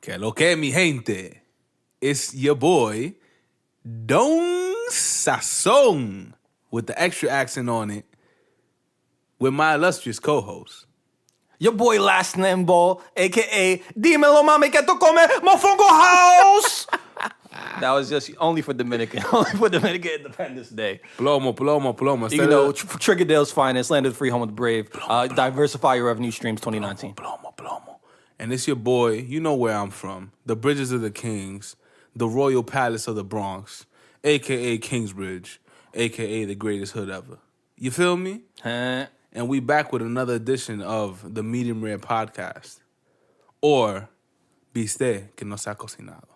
Que lo que, mi gente? It's your boy, Don Saźon, with the extra accent on it, with my illustrious co-host. Your boy LastNameBall, a.k.a. Dímelo Mami que tú comes Mofongo House. That was just only for Dominican Independence Day. Plomo. You know, Triggerdale's finest, land of the free, home of the brave. Diversify your revenue streams 2019. Plomo. And it's your boy, you know where I'm from, the Bridges of the Kings, the Royal Palace of the Bronx, a.k.a. Kingsbridge, a.k.a. the greatest hood ever. You feel me? Huh? And we back with another edition of the Medium Rare Podcast. Or, Viste, que no se ha cocinado.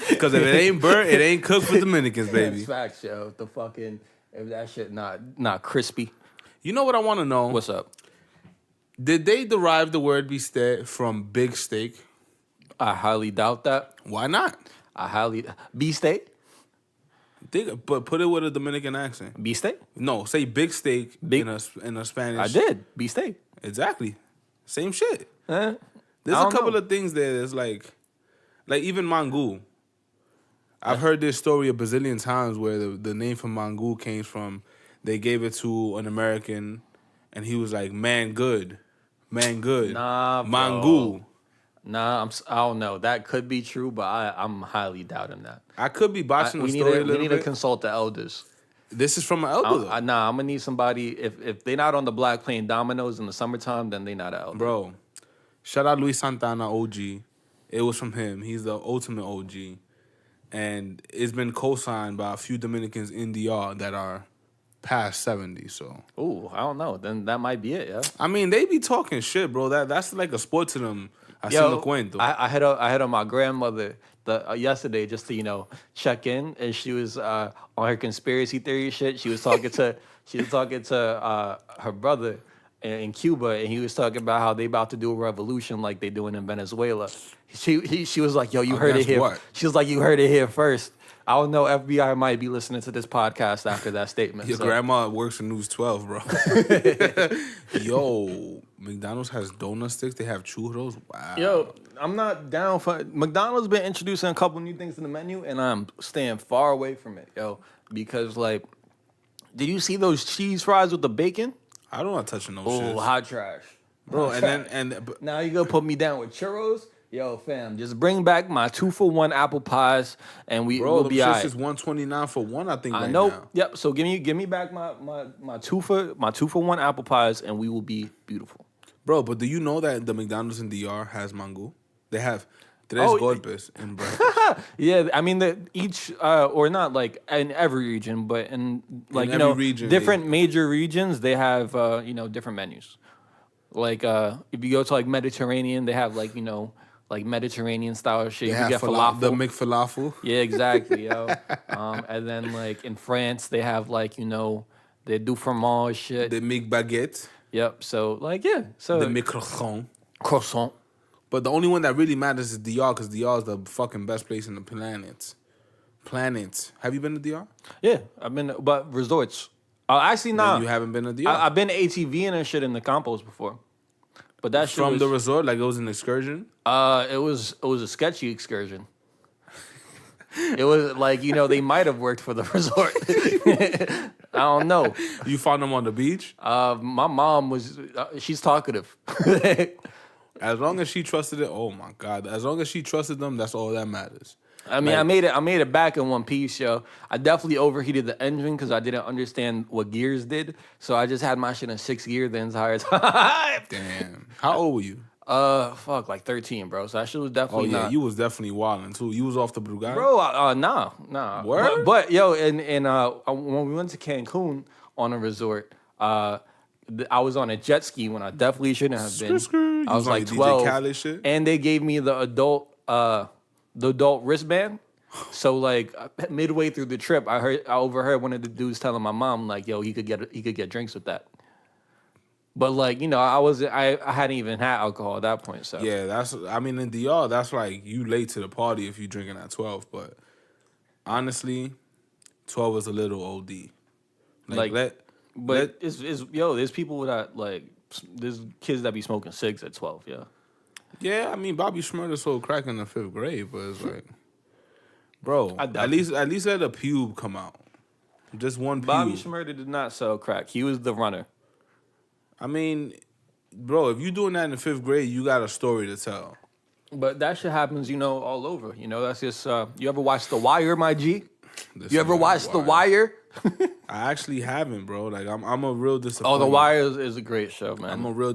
Because if it ain't burnt, it ain't cooked for Dominicans, baby. That's facts, yo. If that shit not crispy. You know what I want to know? What's up? Did they derive the word bistec from big steak? I highly doubt that. Why not? Beefsteak? But put it with a Dominican accent. Beefsteak? No, say big steak in a Spanish. I did. Beefsteak. Exactly. Same shit. There's There's a couple of things there that's like even mangú. I've heard this story a bazillion times where the name for mangú came from, they gave it to an American and he was like, man good. Nah, bro. Mangú. Nah, I don't know. That could be true, but I'm highly doubting that. I could be botching the story a little bit. We need to consult the elders. This is from an elder, though. I'm gonna need somebody. If they're not on the block playing dominoes in the summertime, then they're not an elder. Bro, shout out Luis Santana, OG. It was from him. He's the ultimate OG. And it's been co-signed by a few Dominicans in DR that are past 70, so. Ooh, I don't know. Then that might be it, yeah. I mean, they be talking shit, bro. That's like a sport to them. Yo, I had on my grandmother yesterday just to check in, and she was on her conspiracy theory shit. She was talking to her brother in Cuba, and he was talking about how they about to do a revolution like they doing in Venezuela. She was like, "Yo, you heard it here." What? She was like, "You heard it here first." I don't know. FBI might be listening to this podcast after that statement. Your grandma works in News 12, bro. Yo, McDonald's has donut sticks. They have churros. Wow. Yo, I'm not down for McDonald's been introducing a couple new things to the menu, and I'm staying far away from it, because did you see those cheese fries with the bacon? I don't want to touch no shit. Oh, hot trash, bro. But now you gonna put me down with churros? Yo, fam, just bring back my 2-for-1 apple pies, and we'll be all right. Is $129 for one, I think. I right know. Now. Yep. So give me back my 2-for-1 apple pies, and we will be beautiful. Bro, but do you know that the McDonald's in DR has mangú? They have tres golpes in breakfast. Yeah, I mean each or not like in every region, but in every region, different major regions, they have different menus. Like if you go to like Mediterranean, they have like Mediterranean style shit. They you get falafel. The McFalafel. Yeah, exactly, yo. And then like in France, they have they do fromage shit. The McBaguette. Yep. So the croissant. But the only one that really matters is DR, because DR is the fucking best place in the planet. Have you been to DR? Yeah, I've been, but resorts. Actually, nah. You haven't been to DR? I've been to ATV and shit in the Campos before. But that shit from the resort, like it was an excursion? It was a sketchy excursion. It was like, they might have worked for the resort. I don't know. You found them on the beach? My mom she's talkative. As long as she trusted it, oh my God. As long as she trusted them, that's all that matters. I mean, I made it back in one piece, yo. I definitely overheated the engine because I didn't understand what gears did. So I just had my shit in 6th gear the entire time. Damn. How old were you? Like 13, bro. So that shit was definitely you was definitely wilding too. You was off the Brugada? Bro, nah. Word? But yo, and when we went to Cancun on a resort, I was on a jet ski when I definitely shouldn't have been. I was like 12, DJ Khaled shit? And they gave me the adult wristband. So like midway through the trip, I overheard one of the dudes telling my mom like, "Yo, he could get drinks with that." But like I hadn't even had alcohol at that point. So yeah, in DR, that's like you late to the party if you drinking at 12. But honestly, 12 is a little OD. There's people that there's kids that be smoking cigs at 12. Yeah. Yeah, I mean Bobby Shmurda sold crack in the 5th grade, but it's like, bro, at least let a pube come out. Just one pube. Bobby Shmurda did not sell crack. He was the runner. I mean, bro, if you doing that in the 5th grade, you got a story to tell. But that shit happens, all over. That's just. You ever watch The Wire, my G? You ever watch The Wire? I actually haven't, bro. Like I'm a real disappointment. Oh, The Wire is a great show, man. I'm a real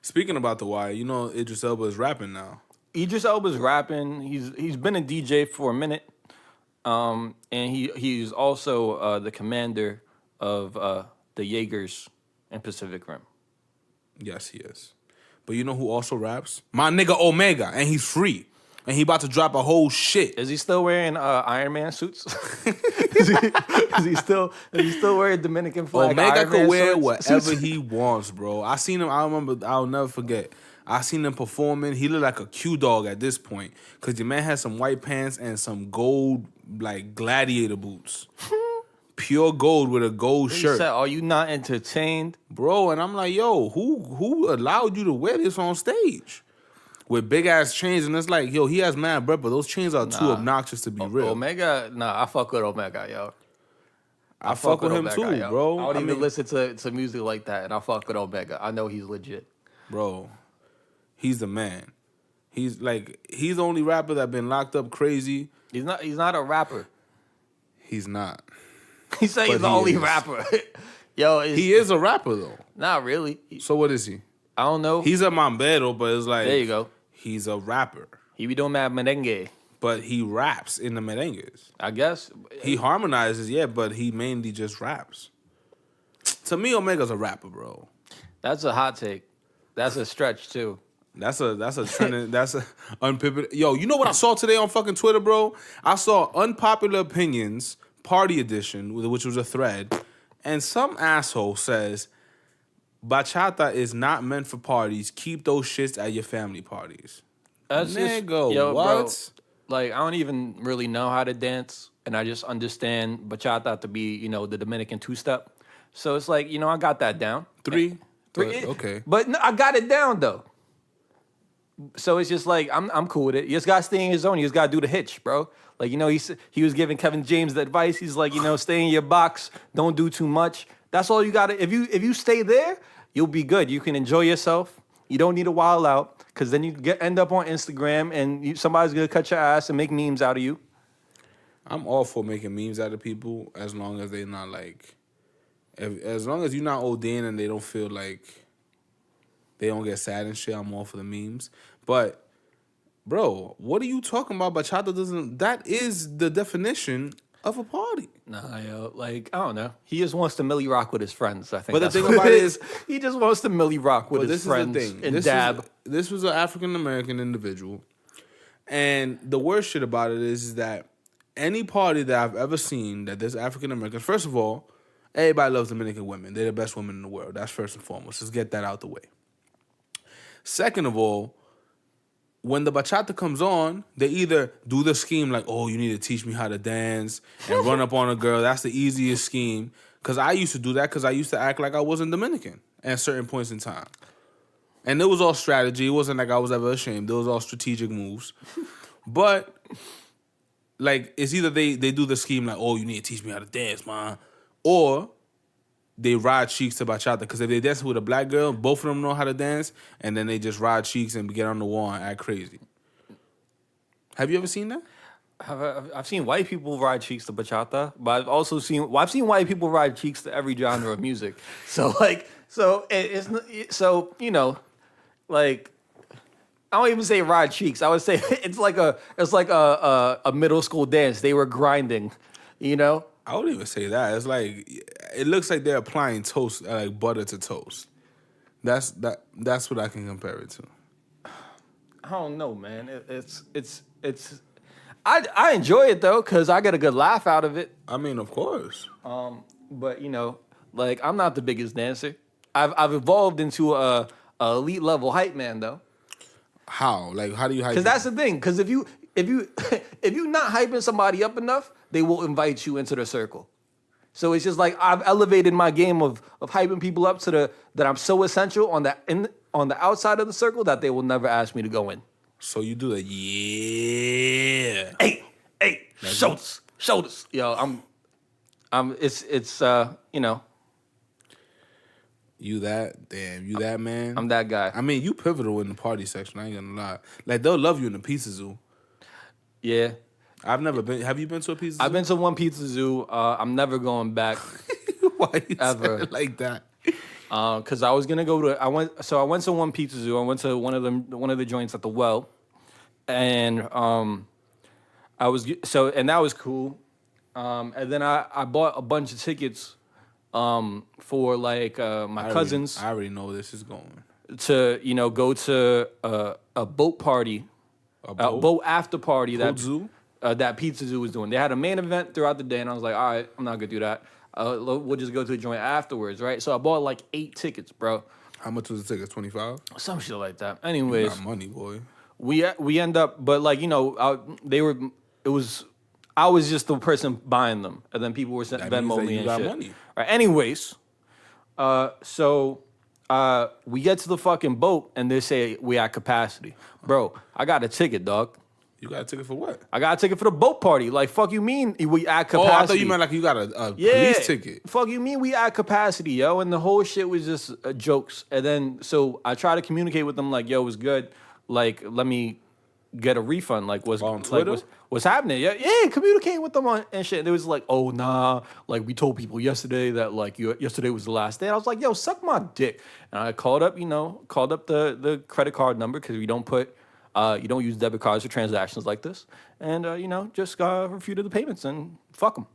Speaking about The Wire, Idris Elba is rapping now. Idris Elba's rapping. He's been a DJ for a minute, and he's also the commander of the Jaegers in Pacific Rim. Yes, he is. But you know who also raps? My nigga Omega, and he's free. And he about to drop a whole shit. Is he still wearing Iron Man suits? is he still wearing Dominican flag? Omega Iron can Man wear suits? whatever he wants, bro. I seen him. I remember. I'll never forget. I seen him performing. He looked like a Q dog at this point, cause your man had some white pants and some gold like gladiator boots, pure gold with a gold shirt. Said, "Are you not entertained, bro?" And I'm like, "Yo, who allowed you to wear this on stage?" With big ass chains, and it's like, yo, he has mad breath, but those chains are too obnoxious to be real. Omega, I fuck with Omega, yo. I fuck with him Omega, too, yo. bro. I don't even listen to music like that, and I fuck with Omega. I know he's legit, bro. He's the man. He's the only rapper that been locked up crazy. He's not a rapper. He's not. He said he's the only rapper. Yo, he is a rapper though. Not really. So what is he? I don't know. He's a mambero, but it's like, there you go. He's a rapper. He be doing mad merengue. But he raps in the merengues. I guess. He harmonizes, yeah, but he mainly just raps. To me, Omega's a rapper, bro. That's a hot take. That's a stretch too. That's a trending. That's a unpopular. Yo, you know what I saw today on fucking Twitter, bro? I saw Unpopular Opinions Party Edition, which was a thread, and some asshole says, bachata is not meant for parties. Keep those shits at your family parties. That's Nigga, yo, what? Bro, like, I don't even really know how to dance, and I just understand bachata to be, the Dominican two-step. So it's like, I got that down. Three? But, okay. But no, I got it down, though. So it's just like, I'm cool with it. You just got to stay in your zone. You just got to do the hitch, bro. Like, he was giving Kevin James the advice. He's like, stay in your box. Don't do too much. That's all you got to, if you stay there, you'll be good. You can enjoy yourself. You don't need to wild out, because then you end up on Instagram and somebody's going to cut your ass and make memes out of you. I'm all for making memes out of people as long as they're not as long as you're not ODing and they don't feel like they don't get sad and shit, I'm all for the memes. But, bro, what are you talking about? Bachata that is the definition of a party. Nah, yo, I don't know. He just wants to Millie Rock with his friends, I think. But the thing about it is, he just wants to Millie Rock with his friends and dab. This was an African-American individual. And the worst shit about it is that any party that I've ever seen that there's African-American, first of all, everybody loves Dominican women. They're the best women in the world. That's first and foremost. Let's get that out the way. Second of all, when the bachata comes on, they either do the scheme like, oh, you need to teach me how to dance and run up on a girl. That's the easiest scheme. Because I used to do that because I used to act like I wasn't Dominican at certain points in time. And it was all strategy. It wasn't like I was ever ashamed. It was all strategic moves. But, it's either they do the scheme like, oh, you need to teach me how to dance, man. Or they ride cheeks to bachata. Because if they dance with a black girl, both of them know how to dance, and then they just ride cheeks and get on the wall and act crazy. Have you ever seen that? I've seen white people ride cheeks to bachata, but I've also seen white people ride cheeks to every genre of music. So I don't even say ride cheeks. I would say it's like a middle school dance. They were grinding, I wouldn't even say that. It's like, it looks like they're applying toast, like butter to toast. That's what I can compare it to. I don't know, man. It's. I enjoy it though, cause I get a good laugh out of it. I mean, of course. But I'm not the biggest dancer. I've evolved into a elite level hype man though. How? Like, how do you hype? Because that's the thing. Because if you not hyping somebody up enough, they will invite you into the circle. So it's just like I've elevated my game of hyping people up to that I'm so essential on that on the outside of the circle that they will never ask me to go in. So you do that, yeah. Hey, shoulders. Yo, it's you know. You that man. I'm that guy. I mean, you pivotal in the party section. I ain't gonna lie. Like they'll love you in the pizza zoo. Yeah. I've never been. Have you been to a pizza zoo? I've been to one pizza zoo. I'm never going back. Why you ever say it like that? Because I was gonna go to. I went to one pizza zoo. I went to one of the joints at the Well, and and that was cool. And then I bought a bunch of tickets for like my cousins. I already know where this is going. To go to a boat party, a boat after party that Pizza Zoo was doing. They had a main event throughout the day, and I was like, all right, I'm not gonna do that. We'll just go to the joint afterwards, right? So I bought like 8 tickets, bro. How much was the ticket? 25? Some shit like that. Anyways, You got money, boy. we end up, but like I was just the person buying them, and then people were Venmo me and shit. Money. Right. Anyways, so we get to the fucking boat, and they say we at capacity, bro. I got a ticket, dog. You got a ticket for what? I got a ticket for the boat party. Like, fuck you mean we at capacity? Oh, I thought you meant like you got a police ticket. Fuck you mean we at capacity, yo? And the whole shit was just jokes. And then, so I try to communicate with them like, yo, it was good. Like, let me get a refund. Like, what's happening? Yeah, communicate with them and shit. And it was like, oh, nah. Like, we told people yesterday that, like, yesterday was the last day. And I was like, yo, suck my dick. And I called up the credit card number because we don't put... you don't use debit cards for transactions like this. And, just refuted the payments and fuck them.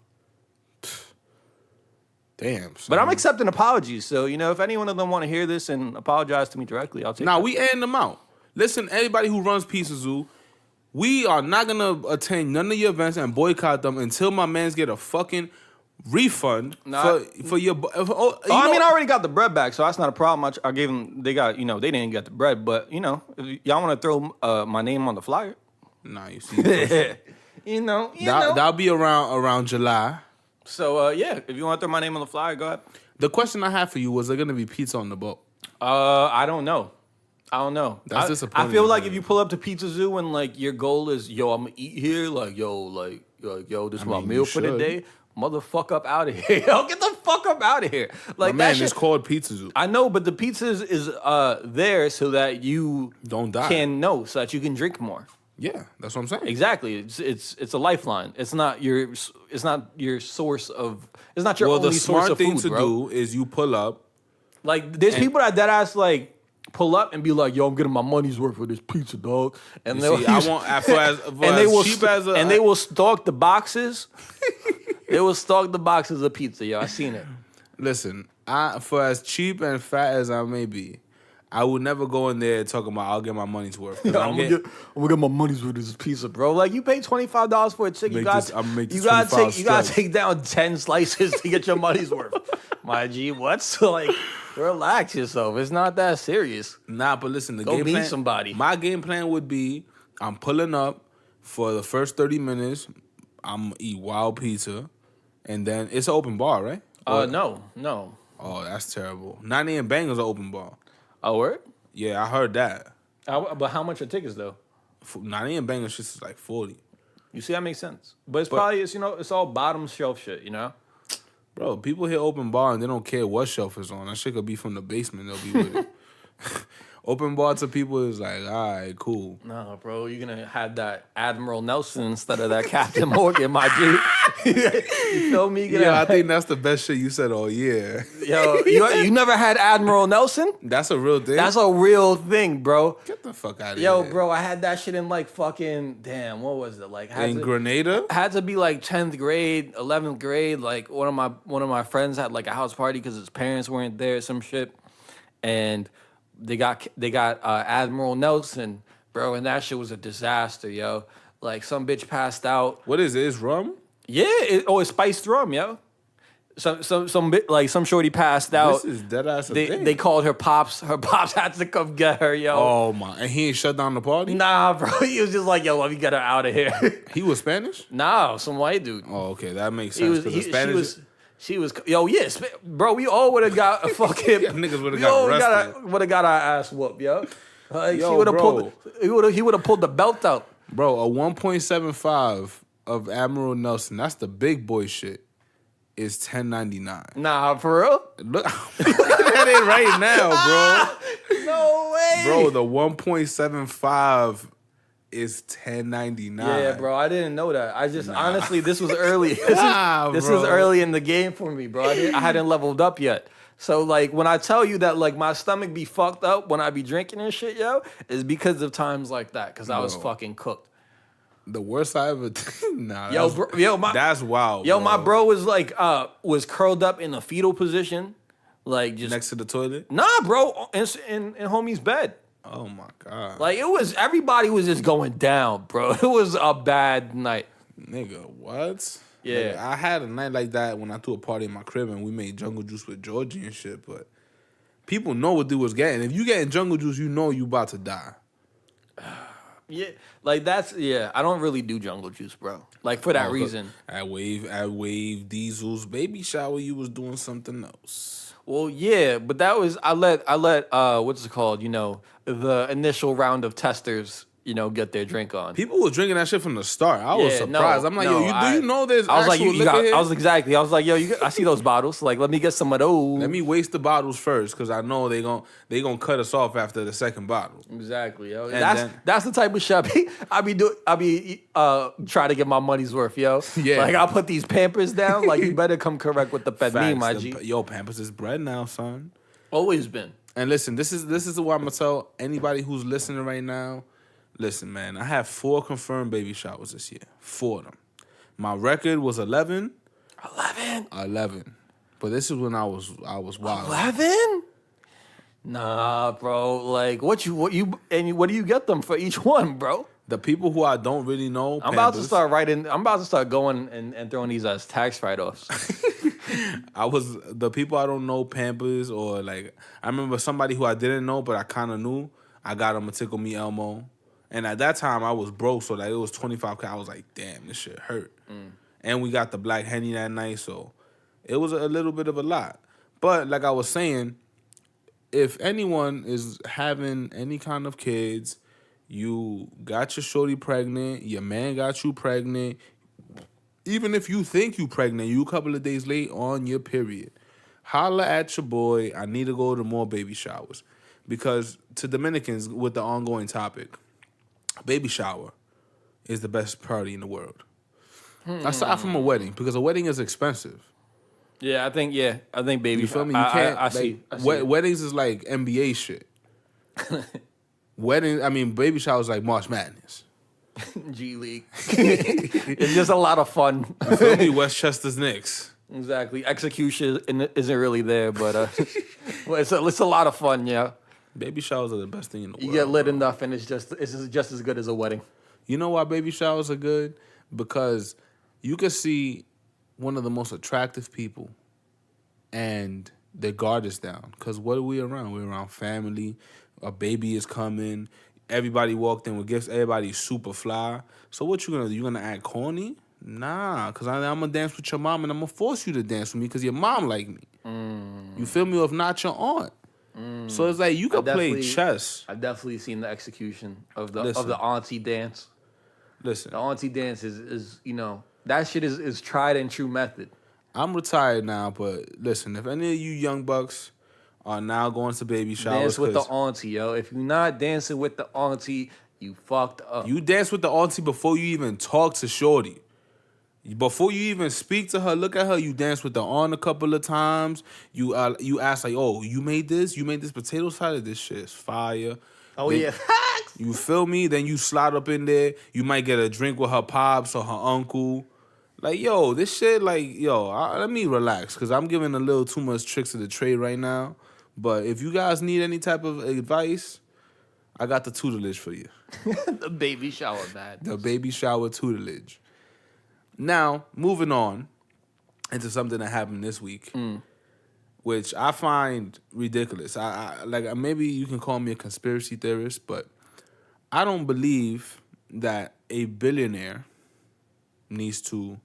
Damn. Son. But I'm accepting apologies. So, if any one of them want to hear this and apologize to me directly, I'll take it. Nah, we airing them out. Listen, everybody who runs Pizza Zoo, we are not going to attend none of your events and boycott them until my mans get a fucking refund for your... I already got the bread back, so that's not a problem. I gave them... They got, they didn't get the bread, but, if y'all want to throw my name on the flyer. Nah, you see. That'll be around July. So, if you want to throw my name on the flyer, go ahead. The question I have for you, was there going to be pizza on the boat? I don't know. That's disappointing. I feel like if you pull up to Pizza Zoo and, like, your goal is, yo, I'm going to eat here, like, yo, this is my meal for the day. Motherfuck up out of here. Yo, get the fuck up out of here. Like, man, it's called Pizza Zoo. I know, but the pizza is there so that you don't die. So that you can drink more. Yeah, that's what I'm saying. Exactly. It's a lifeline. It's not your source of. It's not your only source of food, bro. Well, the smart thing to do is you pull up. Like, there's people that ass like pull up and be like, "Yo, I'm getting my money's worth for this pizza, dog." And they will stalk the boxes. They will stalk the boxes of pizza, yo. I seen it. Listen, for as cheap and fat as I may be, I would never go in there talking about I'll get my money's worth. Yo, I'm gonna get my money's worth of this pizza, bro. Like, you pay $25 for a chicken, you gotta take down 10 slices to get your money's worth. My G, what's like? Relax yourself. It's not that serious. Nah, but listen, go meet somebody. My game plan would be I'm pulling up for the first 30 minutes. I'm gonna eat wild pizza. And then it's an open bar, right? No. Oh, that's terrible. 9 a.m. Bangers are open bar. Oh, word? Yeah, I heard that. But how much are tickets though? 9 a.m. Bangers just like 40. You see, that makes sense. But it's probably it's all bottom shelf shit, Bro, people hit open bar and they don't care what shelf is on. That shit could be from the basement. They'll be with it. Open bar to people is like, all right, cool. No, bro, you're going to have that Admiral Nelson instead of that Captain Morgan, my G. You feel me? Yeah, I think that's the best shit you said all year. Yo, you never had Admiral Nelson? That's a real thing? That's a real thing, bro. Get the fuck out of here. Yo, bro, I had that shit in like fucking, damn, what was it? Like, in Grenada? Had to be like 10th grade, 11th grade. Like, one of my friends had like a house party because his parents weren't there, some shit. And... They got Admiral Nelson, bro, and that shit was a disaster, yo. Like, some bitch passed out. What is it? It's rum? Yeah, it's spiced rum, yo. Some shorty passed out. This is dead ass. They called her pops. Her pops had to come get her, yo. Oh my! And he ain't shut down the party? Nah, bro. He was just like, yo, let me get her out of here. He was Spanish? Nah, some white dude. Oh, okay, that makes sense. She was, yes, bro. We all would have got a fucking. Yeah, niggas would have got arrested. Would have got our ass whooped, yo. Like, Yo, she would have bro. pulled. He would have pulled the belt out. Bro, a 1.75 of Admiral Nelson, that's the big boy shit, is $10.99. Nah, for real? Look at it right now, bro. No way. Bro, the 1.75 is $10.99. Yeah, bro, I didn't know that. I just honestly, this was early. This bro. was early in the game for me, bro. I hadn't leveled up yet. So like when I tell you that like my stomach be fucked up when I be drinking and shit, yo, is because of times like that. Because I was fucking cooked. The worst I ever nah. That's wild. Yo, bro. my bro was like was curled up in a fetal position, like just next to the toilet. Nah, bro, in homie's bed. Oh my god. Like everybody was just going down, bro. It was a bad night. Nigga, what? Yeah. Like, I had a night like that when I threw a party in my crib and we made jungle juice with Georgie and shit, but people know what they was getting. If you getting jungle juice, you know you about to die. Yeah, like I don't really do jungle juice, bro. Like for that reason. At Wave Diesel's baby shower, you was doing something else. Well, yeah, but that was I let what's it called? You know, the initial round of testers, get their drink on. People were drinking that shit from the start. I was surprised. I'm like, do you know there's I was actual like, liquor here? I was like, yo, I see those bottles. Like, let me get some of those. Let me waste the bottles first, because I know they gonna cut us off after the second bottle. Exactly, yo. And that's the type of shit I be trying to get my money's worth, yo. Yeah. Like I'll put these Pampers down. Like you better come correct with the Pet me, my G. Yo, Pampers is bread now, son. Always been. And listen, this is what I'm gonna tell anybody who's listening right now. Listen, man, I have 4 confirmed baby showers this year. 4 of them. My record was 11. 11. But this is when I was wild. 11? Nah, bro. Like what do you get them for each one, bro? The people who I don't really know. I'm about to start going and throwing these as tax write-offs. The people I don't know, Pampers, or like I remember somebody who I didn't know but I kind of knew. I got him a Tickle Me Elmo. And at that time, I was broke, so like it was 25. I was like, damn, this shit hurt. And we got the Black Henny that night, so it was a little bit of a lot. But like I was saying, if anyone is having any kind of kids, you got your shorty pregnant, your man got you pregnant, even if you think you pregnant, you a couple of days late on your period, holla at your boy. I need to go to more baby showers. Because to Dominicans, with the ongoing topic, baby shower is the best party in the world. Aside from a wedding, because a wedding is expensive. I think baby. You feel me? You can't. I see. Weddings is like NBA shit. Baby showers like March Madness. G League. It's just a lot of fun. You feel me? Westchester's Knicks. Exactly. Execution isn't really there, but it's a lot of fun, yeah. Baby showers are the best thing in the world. You get lit enough, and it's just as good as a wedding. You know why baby showers are good? Because you can see one of the most attractive people, and their guard is down. Because what are we around? We're around family. A baby is coming. Everybody walked in with gifts. Everybody's super fly. So what you gonna do? You gonna act corny? Nah, because I'm gonna dance with your mom, and I'm gonna force you to dance with me because your mom like me. You feel me? Or if not, your aunt. So it's like you could play chess. I've definitely seen the execution of the auntie dance. Listen, the auntie dance is that shit is tried and true method. I'm retired now, but listen, if any of you young bucks are now going to baby showers, dance with the auntie, yo. If you're not dancing with the auntie, you fucked up. You dance with the auntie before you even talk to shorty. Before you even speak to her, look at her, you dance with the aunt a couple of times. You ask like, oh, you made this potato salad? This shit is fire. Oh, then, yeah. You feel me? Then you slide up in there. You might get a drink with her pops or her uncle. Like, yo, this shit, like, let me relax because I'm giving a little too much tricks of the trade right now. But if you guys need any type of advice, I got the tutelage for you. The baby shower, man. The baby shower tutelage. Now, moving on into something that happened this week, which I find ridiculous. I maybe you can call me a conspiracy theorist, but I don't believe that a billionaire needs to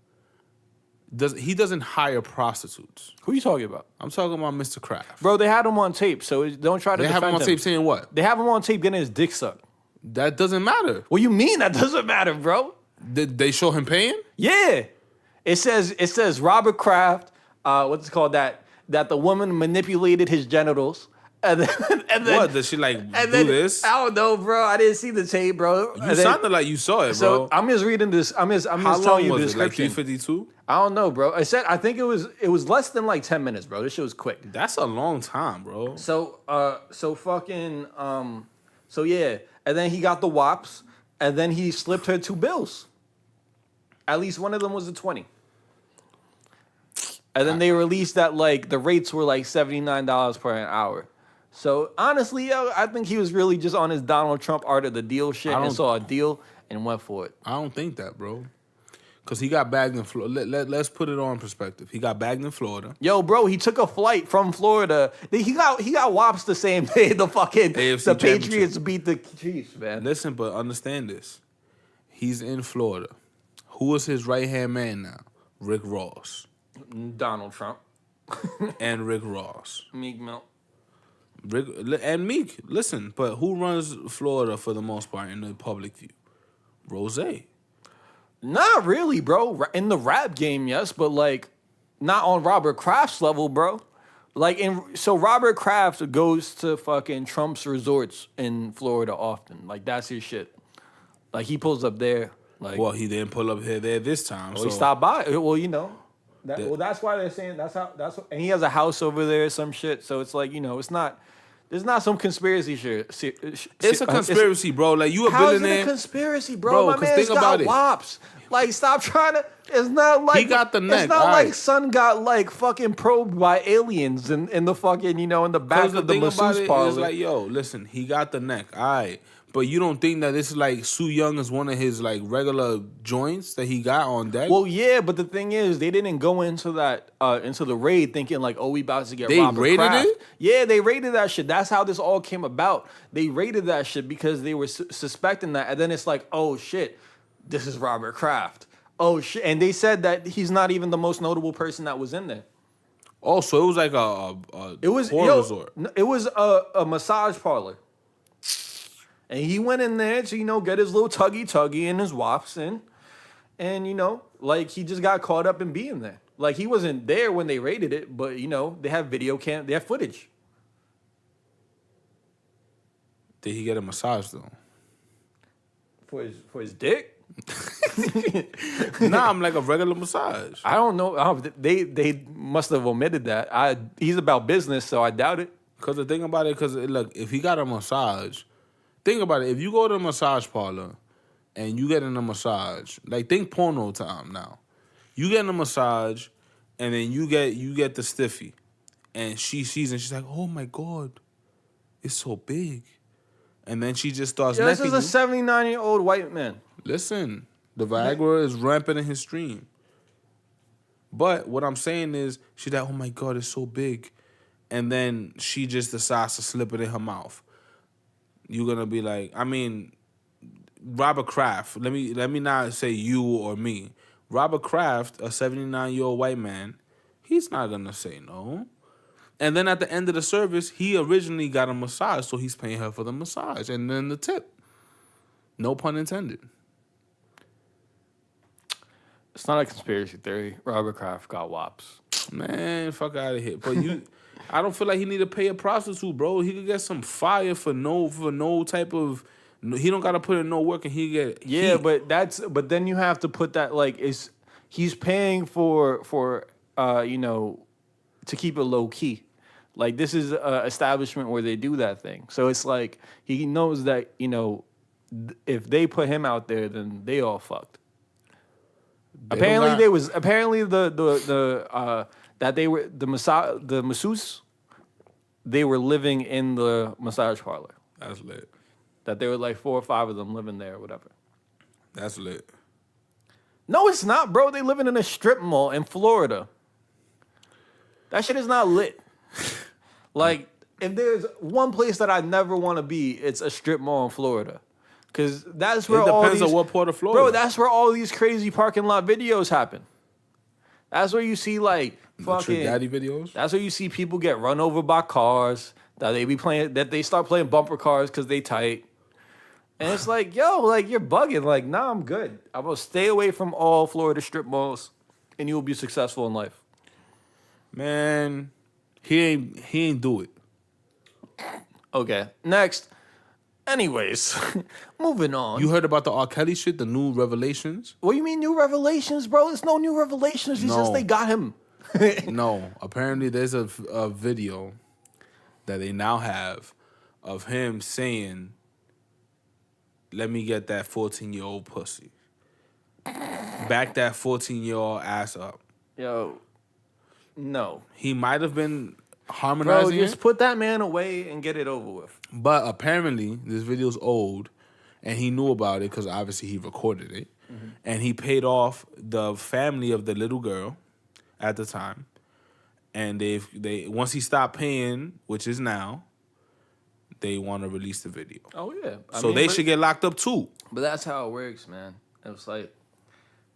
He doesn't hire prostitutes. Who you talking about? I'm talking about Mr. Kraft. Bro, they had him on tape, so don't try to They defend have him on tape saying what? They have him on tape getting his dick sucked. That doesn't matter. What you mean that doesn't matter, bro? Did they show him paying? Yeah. It says Robert Kraft, what's it called, that the woman manipulated his genitals. And then What? Does she do this? I don't know, bro. I didn't see the tape, bro. You sounded like you saw it, bro. So I'm just reading this. I'm just telling you the description. Like 3:52? I don't know, bro. I think it was less than like 10 minutes, bro. This shit was quick. That's a long time, bro. So yeah. And then he got the wops, and then he slipped her 2 bills. At least one of them was a 20. And then they released that like the rates were like $79 per an hour. So honestly, yo, I think he was really just on his Donald Trump art of the deal shit and saw a deal and went for it. I don't think that, bro. Because he got bagged in Florida. Let's put it on perspective. He got bagged in Florida. Yo, bro, he took a flight from Florida. He got wops the same day the Patriots beat the Chiefs, man. Listen, but understand this. He's in Florida. Who is his right-hand man now? Rick Ross. Donald Trump. And Rick Ross. Meek Mill. Rick and Meek. Listen, but who runs Florida for the most part in the public view? Rose. Not really, bro. In the rap game, yes, but like not on Robert Kraft's level, bro. So Robert Kraft goes to fucking Trump's resorts in Florida often. Like that's his shit. Like he pulls up there. Like, well, he didn't pull up there this time. Well, he stopped by. Well, you know. That's why they're saying and he has a house over there, some shit. So it's like, you know, there's not some conspiracy shit. It's a conspiracy, bro. Like you a billionaire. How's it a conspiracy, bro? My man's think about got wops. Like, stop trying to. It's not like he got the neck. It's not like son got like fucking probed by aliens in the fucking, you know, in the back of the masseuse parlor. It's like, yo, listen, he got the neck. All right. But you don't think that this is like Sue Young is one of his like regular joints that he got on deck? Well, yeah, but the thing is, they didn't go into that into the raid thinking like, oh, we about to get They Robert raided Kraft. it? Yeah, they raided that shit. That's how this all came about. They raided that shit because they were suspecting that, and then it's like, oh shit, this is Robert Kraft. Oh shit, and they said that he's not even the most notable person that was in there. Oh, so it was like a resort. It was a massage parlor. And he went in there to, you know, get his little tuggy and his wops in. And, you know, like he just got caught up in being there. Like he wasn't there when they raided it, but, you know, they have they have footage. Did he get a massage though? For his dick? Nah, I'm like a regular massage. I don't know. They must have omitted that. He's about business, so I doubt it. Because the thing about it, look, if he got a massage, think about it. If you go to a massage parlor and you get in a massage, like think porno time now. You get in a massage and then you get the stiffy. And she sees and she's like, oh my God, it's so big. And then she just starts This is a 79-year-old white man. Listen, the Viagra is rampant in his stream. But what I'm saying is, she's like, oh my God, it's so big. And then she just decides to slip it in her mouth. You're gonna be like, I mean, Robert Kraft. Let me not say you or me. Robert Kraft, a 79-year-old white man, he's not gonna say no. And then at the end of the service, he originally got a massage, so he's paying her for the massage and then the tip. No pun intended. It's not a conspiracy theory. Robert Kraft got wops. Man, fuck out of here. But I don't feel like he need to pay a prostitute, bro. He could get some fire for no type of. He don't gotta put in no work, and he get. Yeah, but then you have to put that like he's paying for you know, to keep it low key. Like this is an establishment where they do that thing. So it's like he knows that, you know, if they put him out there, then they all fucked. Apparently the masseuse, they were living in the massage parlor. That's lit. That there were like 4 or 5 of them living there or whatever. That's lit. No, it's not, bro. They living in a strip mall in Florida. That shit is not lit. Like, if there's one place that I never want to be, it's a strip mall in Florida. Because that's where it depends on what part of Florida. Bro, that's where all these crazy parking lot videos happen. That's where you see like fucking Trick Daddy videos. That's where you see people get run over by cars. That they start playing bumper cars because they tight. And it's like, yo, like you're bugging. Like, nah, I'm good. I'm gonna stay away from all Florida strip malls, and you will be successful in life. Man, he ain't do it. Okay, next. Anyways, moving on. You heard about the R. Kelly shit, the new revelations? What do you mean new revelations, bro? There's no new revelations. It's No. just they got him. No, apparently there's a video that they now have of him saying, "Let me get that 14-year-old pussy. Back that 14-year-old ass up." Yo, no. He might have been Bro, harmonizing just it, put that man away and get it over with. but apparently this video's old, and he knew about it because obviously he recorded it, and he paid off the family of the little girl at the time, and they once he stopped paying, which is now, they want to release the video. Oh yeah. So they should get locked up too. But that's how it works, man. It's like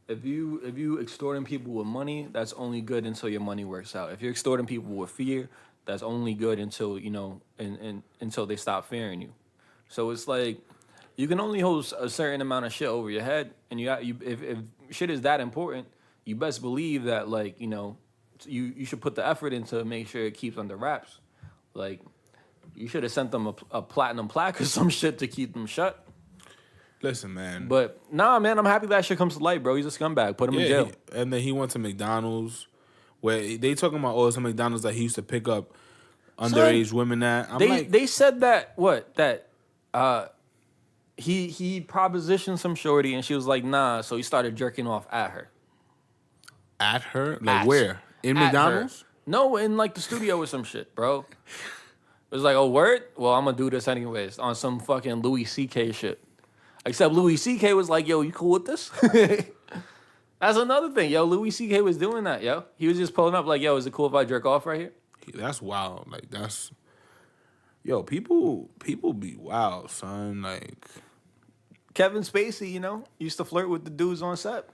if you extorting people with money, that's only good until your money works out. If you're extorting people with fear, that's only good until until they stop fearing you. So it's like you can only hold a certain amount of shit over your head, and if shit is that important, you best believe that like you should put the effort in to make sure it keeps under wraps. Like you should have sent them a platinum plaque or some shit to keep them shut. Listen, man. But nah, man, I'm happy that shit comes to light, bro. He's a scumbag. Put him in jail. And then he went to McDonald's, where they talking about some McDonald's that he used to pick up underage women at. They said that he propositioned some shorty and she was like, nah, so he started jerking off at her. At her? Like where? In McDonald's? Her. No, in like the studio or some shit, bro. It was like, oh, word? Well, I'm gonna do this anyways on some fucking Louis C.K. shit. Except Louis C.K. was like, yo, you cool with this? That's another thing. Yo, Louis C.K. was doing that, yo. He was just pulling up like, yo, is it cool if I jerk off right here? That's wild. Like, that's... Yo, people be wild, son. Like... Kevin Spacey, used to flirt with the dudes on set.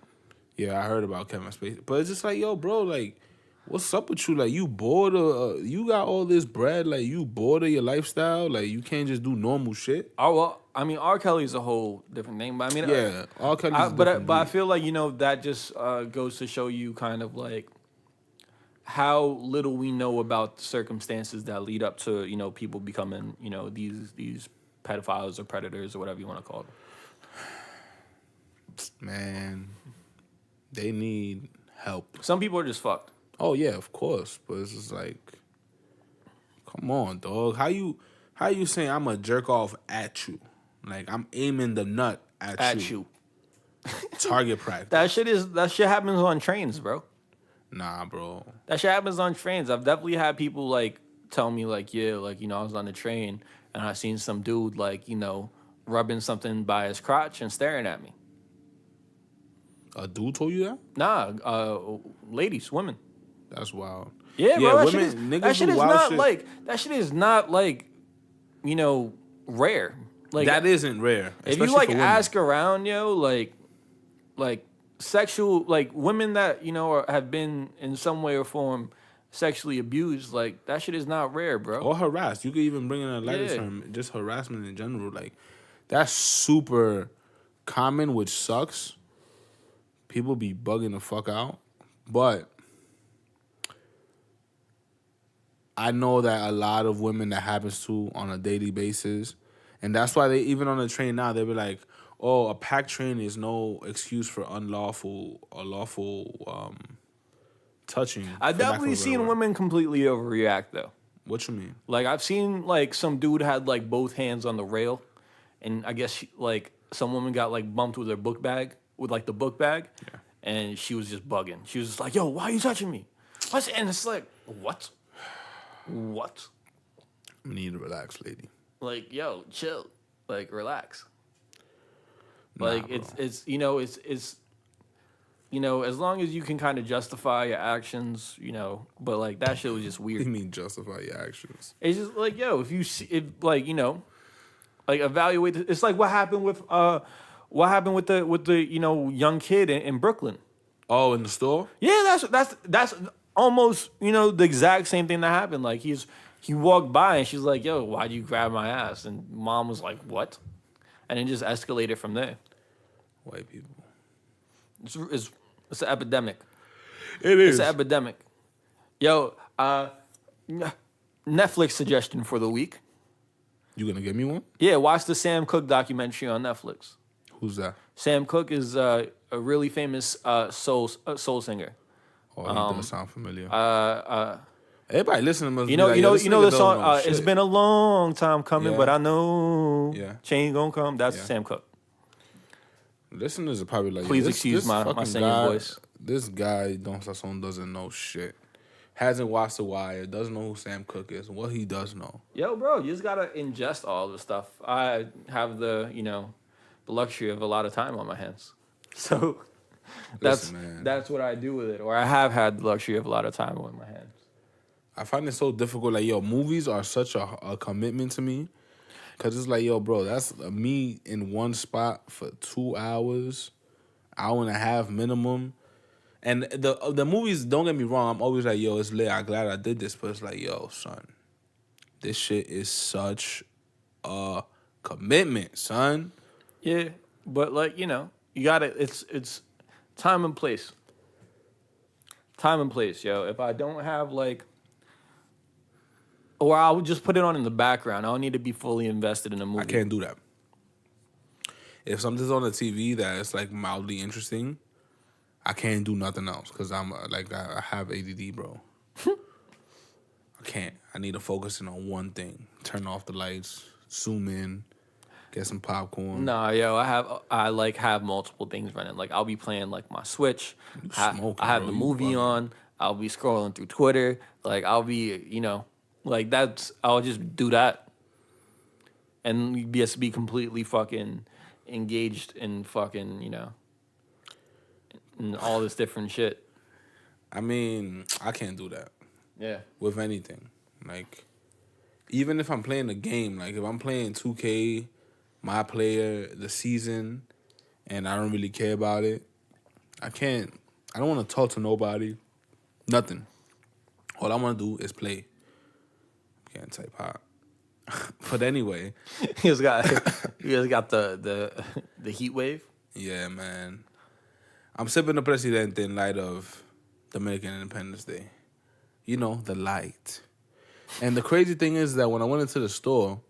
Yeah, I heard about Kevin Spacey. But it's just like, yo, bro, like... What's up with you? Like, you bored of... you got all this bread. Like, you bored of your lifestyle. Like, you can't just do normal shit. Oh, well, I mean, R. Kelly's a whole different thing. But I mean... Yeah, R. Kelly's but I feel like, that just goes to show you kind of like how little we know about the circumstances that lead up to, people becoming, these pedophiles or predators or whatever you want to call them. Man, they need help. Some people are just fucked. Oh yeah, of course. But it's just like, come on, dog. How you saying I'm a jerk off at you? Like I'm aiming the nut at you. Target practice. That shit happens on trains, bro. Nah, bro. That shit happens on trains. I've definitely had people like tell me like, yeah, like, I was on the train and I seen some dude like, rubbing something by his crotch and staring at me. A dude told you that? Nah, ladies, women. That's wild. Yeah, bro. That shit is not like, rare. Like that isn't rare. If you like ask around, like sexual, like women that have been in some way or form sexually abused, like that shit is not rare, bro. Or harassed. You could even bring in a lighter term, just harassment in general. Like that's super common, which sucks. People be bugging the fuck out, but I know that a lot of women that happens to on a daily basis, and that's why they even on the train now they be like, "Oh, a packed train is no excuse for lawful touching." I've definitely seen women completely overreact though. What you mean? Like I've seen like some dude had like both hands on the rail, and I guess some woman got like bumped with her book bag. Yeah. And she was just bugging. She was just like, yo, why are you touching me? And it's like, what? What? I need to relax, lady. Like, yo, chill. Like, relax. Nah, like, bro. it's as long as you can kind of justify your actions, but like that shit was just weird. What do you mean justify your actions? It's just like, yo, if you see, like evaluate, it's like what happened with the young kid in Brooklyn. Oh, in the store? Yeah, that's almost, the exact same thing that happened. Like he walked by and she's like, "Yo, why'd you grab my ass?" And mom was like, "What?" And it just escalated from there. White people. It's an epidemic. It is. It's an epidemic. Yo, Netflix suggestion for the week. You gonna give me one? Yeah, watch the Sam Cooke documentary on Netflix. Who's that? Sam Cooke is a really famous soul singer. Oh, he does sound familiar. Everybody listening must You be know, like, you yo, know, this you know nigga the don't song. know It's shit. been a long time coming, Yeah. but I know Yeah. change gonna come. That's Yeah. Sam Cooke. Listeners are probably like, Please this, excuse this my fucking singing guy, voice. This guy, Don Sazon, doesn't know shit. Hasn't watched The Wire, doesn't know who Sam Cooke is. What he does know. Yo, bro, you just gotta ingest all the stuff. I have the luxury of a lot of time on my hands, so Listen, man. that's what I do with it. Or I have had the luxury of a lot of time on my hands. I find it so difficult. Like, yo, movies are such a commitment to me. Because it's like, yo, bro, that's me in one spot for 2 hours, hour and a half minimum. And the movies, don't get me wrong, I'm always like, yo, it's lit. I'm glad I did this. But it's like, yo, son, this shit is such a commitment, son. Yeah, but you gotta. It's time and place. Time and place, yo. If I don't have or I would just put it on in the background. I don't need to be fully invested in a movie. I can't do that. If something's on the TV that is like mildly interesting, I can't do nothing else because I'm I have ADD, bro. I can't. I need to focus in on one thing. Turn off the lights, zoom in, get some popcorn. Nah, yo, I have multiple things running. Like I'll be playing my Switch. Smoking, I have bro. the You movie bugging. on. I'll be scrolling through Twitter. I'll be I'll just do that, and just be completely fucking engaged in fucking in all this different shit. I mean, I can't do that Yeah. with anything. Like, even if I'm playing a game, like if I'm playing 2K, my player, the season, and I don't really care about it, I don't want to talk to nobody, nothing. All I want to do is play. Can't type hot. But anyway. he just got the heat wave. Yeah, man. I'm sipping the Presidente in light of Dominican Independence Day. You know, the light. And the crazy thing is that when I went into the store,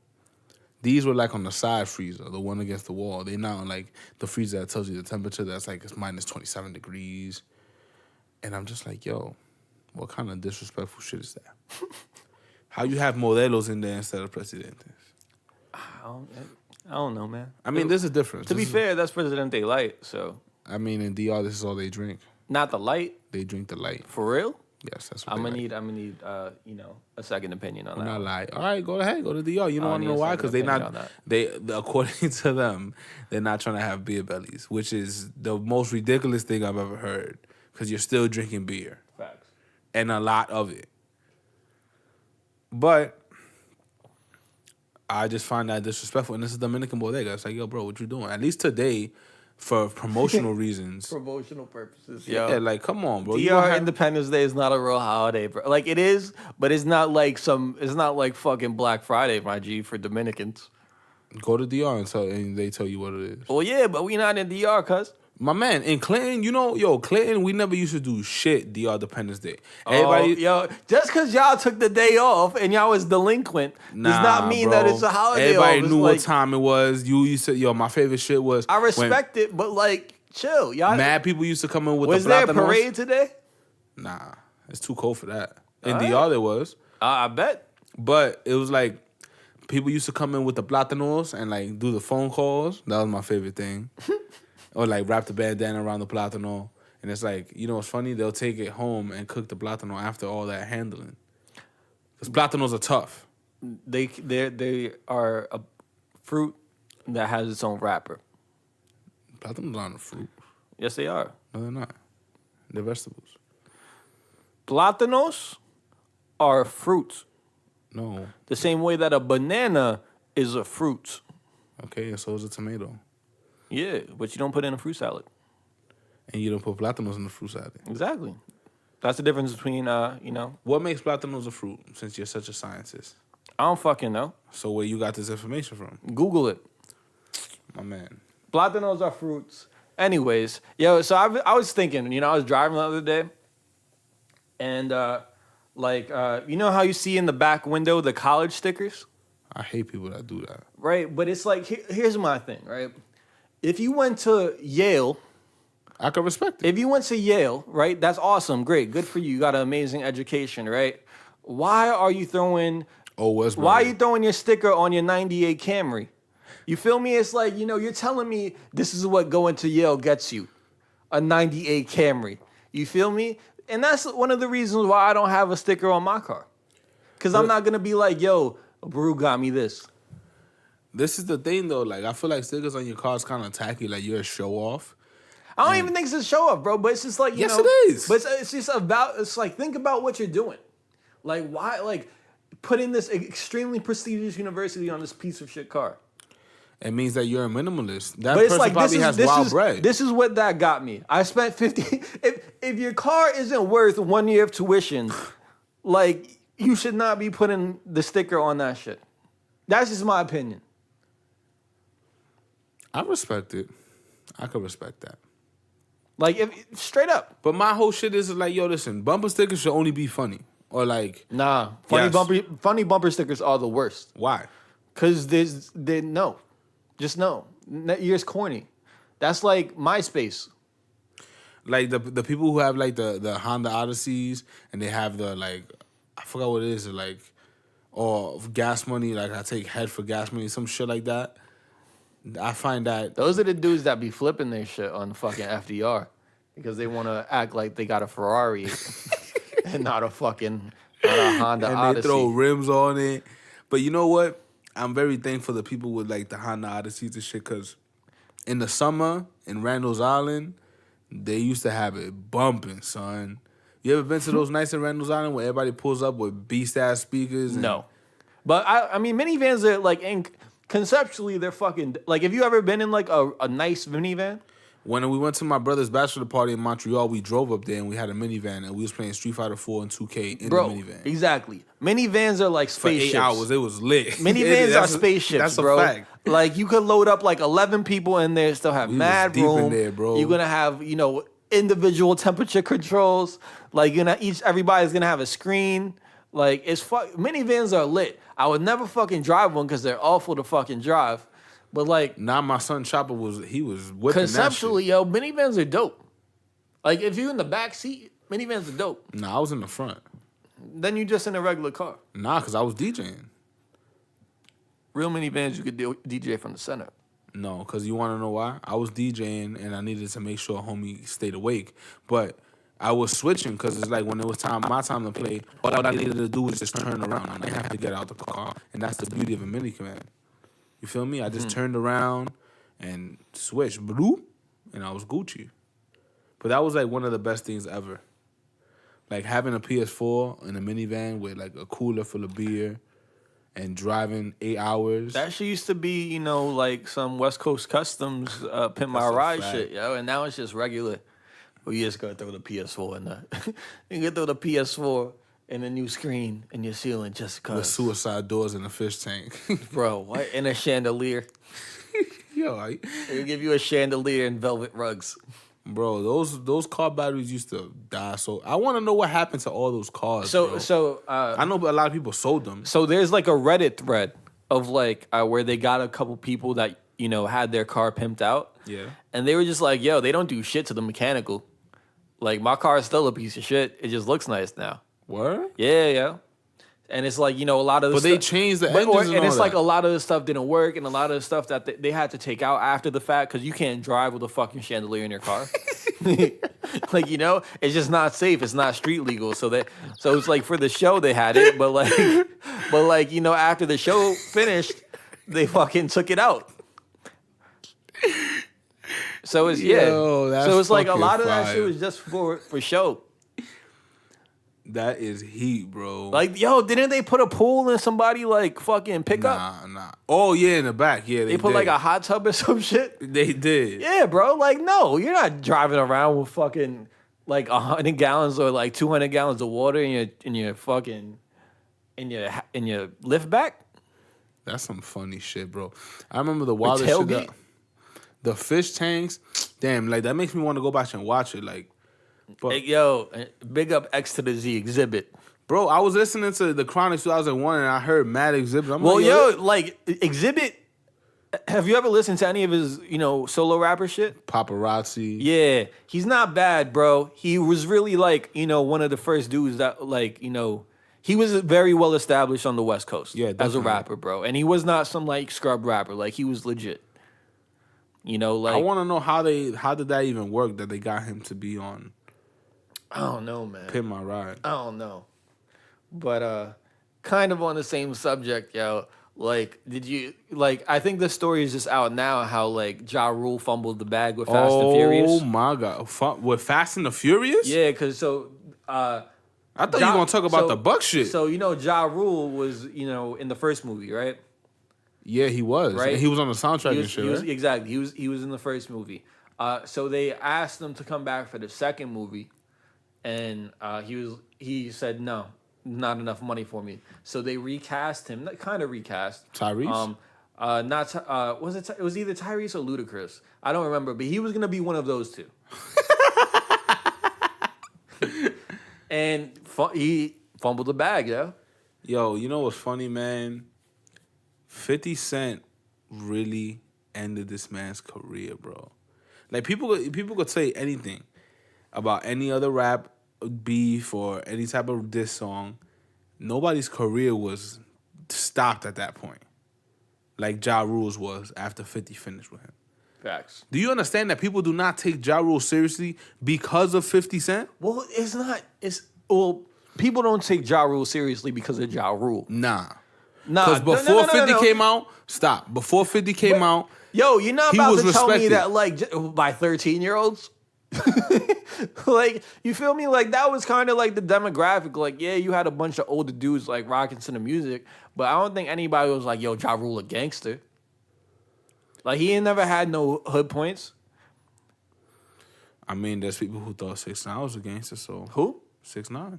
these were on the side freezer, the one against the wall. They're not on the freezer that tells you the temperature that's it's minus 27 degrees. And I'm just like, yo, what kind of disrespectful shit is that? How you have modelos in there instead of Presidentes? I don't know, man. I mean, there's a difference. To be fair, that's Presidente Light, so. I mean, in DR, this is all they drink. Not the light? They drink the light. For real? Yes, that's what I'm they gonna like. need a second opinion on I'm that. not lying. All right, go ahead. Go to DR. You don't want to know why? Because according to them, they're not trying to have beer bellies, which is the most ridiculous thing I've ever heard. Because you're still drinking beer. Facts. And a lot of it. But I just find that disrespectful. And this is Dominican Bodega. It's like, yo, bro, what you doing? At least today, for promotional reasons. Promotional purposes. Yeah, come on, bro. DR Independence Day is not a real holiday, bro. It is, but it's not it's not like fucking Black Friday, my G, for Dominicans. Go to DR and they tell you what it is. Well, yeah, but we not in DR, cuz. My man, in Clinton, Clinton, we never used to do shit DR Independence Day. Just because y'all took the day off and y'all was delinquent does not mean that it's a holiday. Everybody knew what time it was. You used to, my favorite shit was. I respect it, but chill. Y'all. Mad people used to come in with was the there a plátanos. parade today? Nah, it's too cold for that. In All DR right. there was. I bet. But it was people used to come in with the plátanos and do the phone calls. That was my favorite thing. Or wrap the bandana around the plátano. And it's what's funny? They'll take it home and cook the plátano after all that handling. Because plátanos are tough. They are a fruit that has its own wrapper. Plátanos aren't a fruit. Yes, they are. No, they're not. They're vegetables. Plátanos are fruits. No. The same way that a banana is a fruit. Okay, and so is a tomato. Yeah, but you don't put it in a fruit salad. And you don't put plátanos in the fruit salad. Exactly. That's the difference between, What makes plátanos a fruit, since you're such a scientist? I don't fucking know. So where you got this information from? Google it. My man. Plátanos are fruits. Anyways, so I was thinking, I was driving the other day, and you know how you see in the back window the college stickers? I hate people that do that. Right, but it's like, here's my thing, right? If you went to Yale... I can respect it. If you went to Yale, right, that's awesome, great, good for you. You got an amazing education, right? Why are you throwing... Why are you throwing your sticker on your 98 Camry? You feel me? It's like, you're telling me this is what going to Yale gets you. A 98 Camry. You feel me? And that's one of the reasons why I don't have a sticker on my car. Because I'm not going to be like, yo, Brew got me this. This is the thing, though. Like, I feel like stickers on your car is kind of tacky. Like, you're a show-off. I don't even think it's a show-off, bro. But it's just like, yes, it is. But it's just about, it's like, think about what you're doing. Like, why, like, putting this extremely prestigious university on this piece of shit car. It means that you're a minimalist. That but person like, probably has wild bread. This is what that got me. I spent 50. If your car isn't worth 1 year of tuition, like, you should not be putting the sticker on that shit. That's just my opinion. I respect it. I can respect that. Like, if straight up. But my whole shit is like, yo, listen, bumper stickers should only be funny. Or like... Nah. Funny bumper stickers are the worst. Why? Because no. Just no. You're just corny. That's like MySpace. Like the people who have like the Honda Odysseys and they have the like, I forgot what it is, like, or gas money, like I take head for gas money, some shit like that. I find that... Those are the dudes that be flipping their shit on fucking FDR because they want to act like they got a Ferrari and not a Honda and Odyssey. And they throw rims on it. But you know what? I'm very thankful to people with like the Honda Odysseys and shit because in the summer in Randall's Island, they used to have it bumping, son. You ever been to those nights in Randall's Island where everybody pulls up with beast-ass speakers? No. But I mean, minivans are like... Conceptually, they're fucking... Like, have you ever been in, like, a nice minivan? When we went to my brother's bachelor party in Montreal, we drove up there and we had a minivan and we was playing Street Fighter 4 and 2K in the minivan. Exactly. Minivans are like spaceships. For 8 hours, it was lit. Minivans are spaceships, that's bro. That's a fact. Like, you could load up, like, 11 people in there, still have mad room. Deep in there, bro. You're going to have, individual temperature controls. Like, everybody's going to have a screen. Like, minivans are lit. I would never fucking drive one because they're awful to fucking drive. But like... Now my son Chopper was whipping conceptually, yo, minivans are dope. Like, if you're in the back seat, minivans are dope. Nah, I was in the front. Then you just in a regular car. Nah, because I was DJing. Real minivans, you could DJ from the center. No, because you want to know why? I was DJing and I needed to make sure homie stayed awake. But... I was switching because it's like when it was my time to play, all I needed to do was just turn around. I didn't have to get out the car. And that's the beauty of a minivan. You feel me? I just turned around and switched. Bloop, and I was Gucci. But that was like one of the best things ever. Like having a PS4 in a minivan with like a cooler full of beer and driving 8 hours. That shit used to be, like some West Coast Customs Pimp My Ride shit, yo. And now it's just regular. Well, you just gotta throw the PS4 in there. You can throw the PS4 in a new screen in your ceiling just cause. With suicide doors in a fish tank. Bro, what? In a chandelier. Yo, They'll give you a chandelier and velvet rugs. Bro, those car batteries used to die. So I want to know what happened to all those cars. I know a lot of people sold them. So there's like a Reddit thread of like where they got a couple people that had their car pimped out. Yeah, and they were just like, yo, they don't do shit to the mechanical. Like, my car is still a piece of shit. It just looks nice now. Word? Yeah. And it's like, a lot of the stuff. But they changed the engines and it's all like that. a lot of the stuff didn't work and a lot of the stuff that they had to take out after the fact because you can't drive with a fucking chandelier in your car. Like, it's just not safe. It's not street legal. So it's like for the show they had it, but after the show finished, they fucking took it out. So it's Yo, so it's like a lot of fire. that shit was just for show. That is heat, bro. Like, yo, didn't they put a pool in somebody like fucking pickup? Nah. Oh yeah, in the back. Yeah, They put did. like a hot tub or some shit. They did. Yeah, bro. Like, no, you're not driving around with fucking like 100 gallons or like 200 gallons of water in your fucking in your lift back. That's some funny shit, bro. I remember the wildest shit. Tailgate? The fish tanks. Damn, like that makes me want to go back and watch it. Like, but Hey, yo, big up X to the Z exhibit. bro, I was listening to the Chronics 2001 and I heard mad exhibit. I'm Well, like, yo, like exhibit. Have you ever listened to any of his, solo rapper shit? paparazzi. Yeah, he's not bad, bro. He was really like, one of the first dudes that like, he was very well established on the West Coast. Yeah, as a definitely. rapper, bro. And he was not some like scrub rapper. Like he was legit. Like I want to know how did that even work that they got him to be on I don't know, man. Pin My Ride. I don't know. But kind of on the same subject, yo. Like, did you I think the story is just out now how like Ja Rule fumbled the bag with Fast and Furious. Oh my god. With Fast and the Furious? Yeah, cause I thought you were gonna talk about the Buck shit. So Ja Rule was, in the first movie, right? Yeah, he was. Right. And he was on the soundtrack and shit, right? Exactly. He was in the first movie. So they asked him to come back for the second movie, and he said no, not enough money for me. So they recast him, kind of recast Tyrese? It was either Tyrese or Ludacris. I don't remember, but he was gonna be one of those two. And he fumbled the bag, yeah. Yo, you know what's funny, man? 50 Cent really ended this man's career, bro. Like people could say anything about any other rap beef or any type of diss song. Nobody's career was stopped at that point. Like Ja Rule's was after 50 finished with him. Facts. Do you understand that people do not take Ja Rule seriously because of 50 Cent? Well, people don't take Ja Rule seriously because of Ja Rule. Nah. Nah, Because before 50 no. came out, stop. Before 50 came out, Yo, you're not he about was to tell me respected. that like by 13-year-olds? Like, you feel me? Like that was kind of like the demographic. Like, yeah, you had a bunch of older dudes like rocking to the music, but I don't think anybody was like, yo, Ja Rule a gangster. Like he ain't never had no hood points. I mean, there's people who thought 6ix9ine was a gangster, so. Who? 6ix9ine.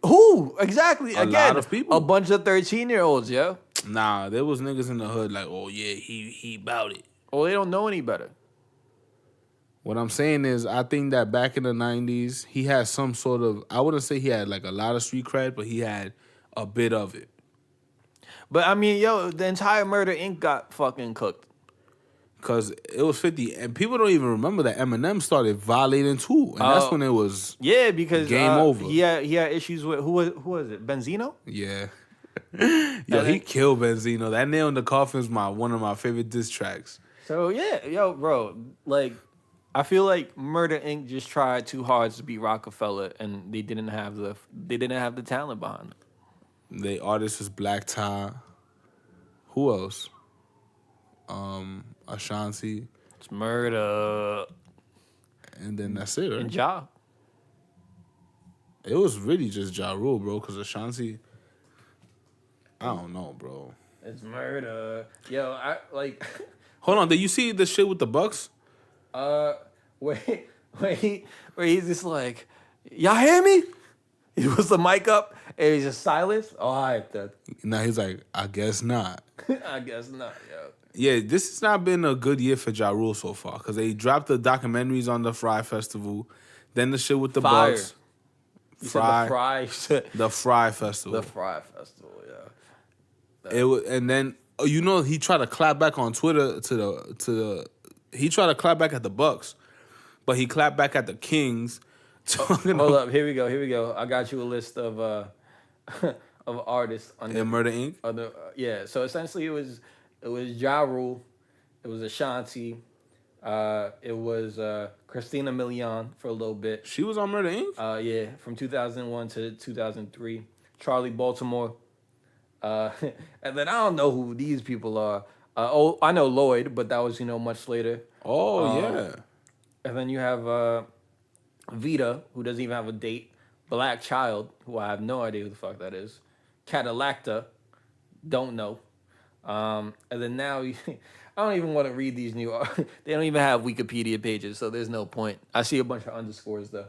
Who? Exactly. A lot of people. A bunch of 13-year-olds, yo. Nah, there was niggas in the hood like, oh yeah, he bout it. Well, they don't know any better. What I'm saying is, I think that back in the 90s, he had some sort of, I wouldn't say he had like a lot of street cred, but he had a bit of it. But I mean, yo, the entire Murder Inc. got fucking cooked. Because it was 50, and people don't even remember that Eminem started violating too. And that's when it was because game over. He had issues with, who was it, Benzino? Yeah. Yo, he killed Benzino. That Nail in the Coffin is one of my favorite diss tracks. So yeah, yo, bro, like I feel like Murder Inc. just tried too hard to beat Rockefeller, and they didn't have the talent behind them. The artist was Black Tie. Who else? Ashanti. It's Murder And then that's it, right? and Ja. It was really just Ja Rule, bro, because Ashanti, I don't know, bro. It's Murder. Yo, I like. Hold on, did you see the shit with the Bucks? Where he's just like, y'all hear me? He puts the mic up and he's just silence. Oh, all right, then. Now he's like, I guess not. I guess not, yo. Yeah, this has not been a good year for Ja Rule so far because they dropped the documentaries on the Fry Festival, then the shit with the Fire. Bucks. You said the Fry. The Fry Festival. The Fry Festival, yeah. It was, and then he tried to clap back on Twitter he tried to clap back at the Bucks, but he clapped back at the Kings. Hold up, here we go. I got you a list of of artists on in Murder Inc. Yeah, so essentially it was Ja Rule, it was Ashanti, it was Christina Milian for a little bit. She was on Murder Inc. Yeah, from 2001 to 2003. Charlie Baltimore. And then I don't know who these people are. I know Lloyd, but that was, much later. Oh, yeah. And then you have Vita, who doesn't even have a date. Black Child, who I have no idea who the fuck that is. Catalacta, don't know. And then now, I don't even want to read these new. They don't even have Wikipedia pages, so there's no point. I see a bunch of underscores though.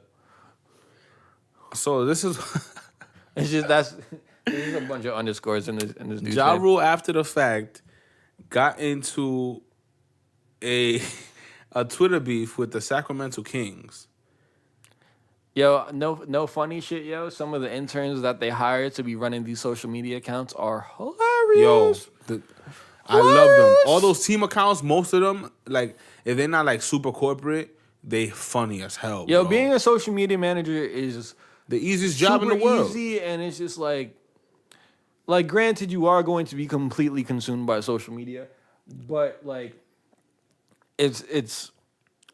So this is It's just this is a bunch of underscores in this dude's Ja name. Rule after the fact got into a Twitter beef with the Sacramento Kings. Yo, no funny shit, yo. Some of the interns that they hired to be running these social media accounts are hilarious. Yo, I love them. All those team accounts, most of them, like if they're not like super corporate, they funny as hell. Yo, bro. being a social media manager is the easiest job in the world. Easy, and it's just like granted, you are going to be completely consumed by social media, but like,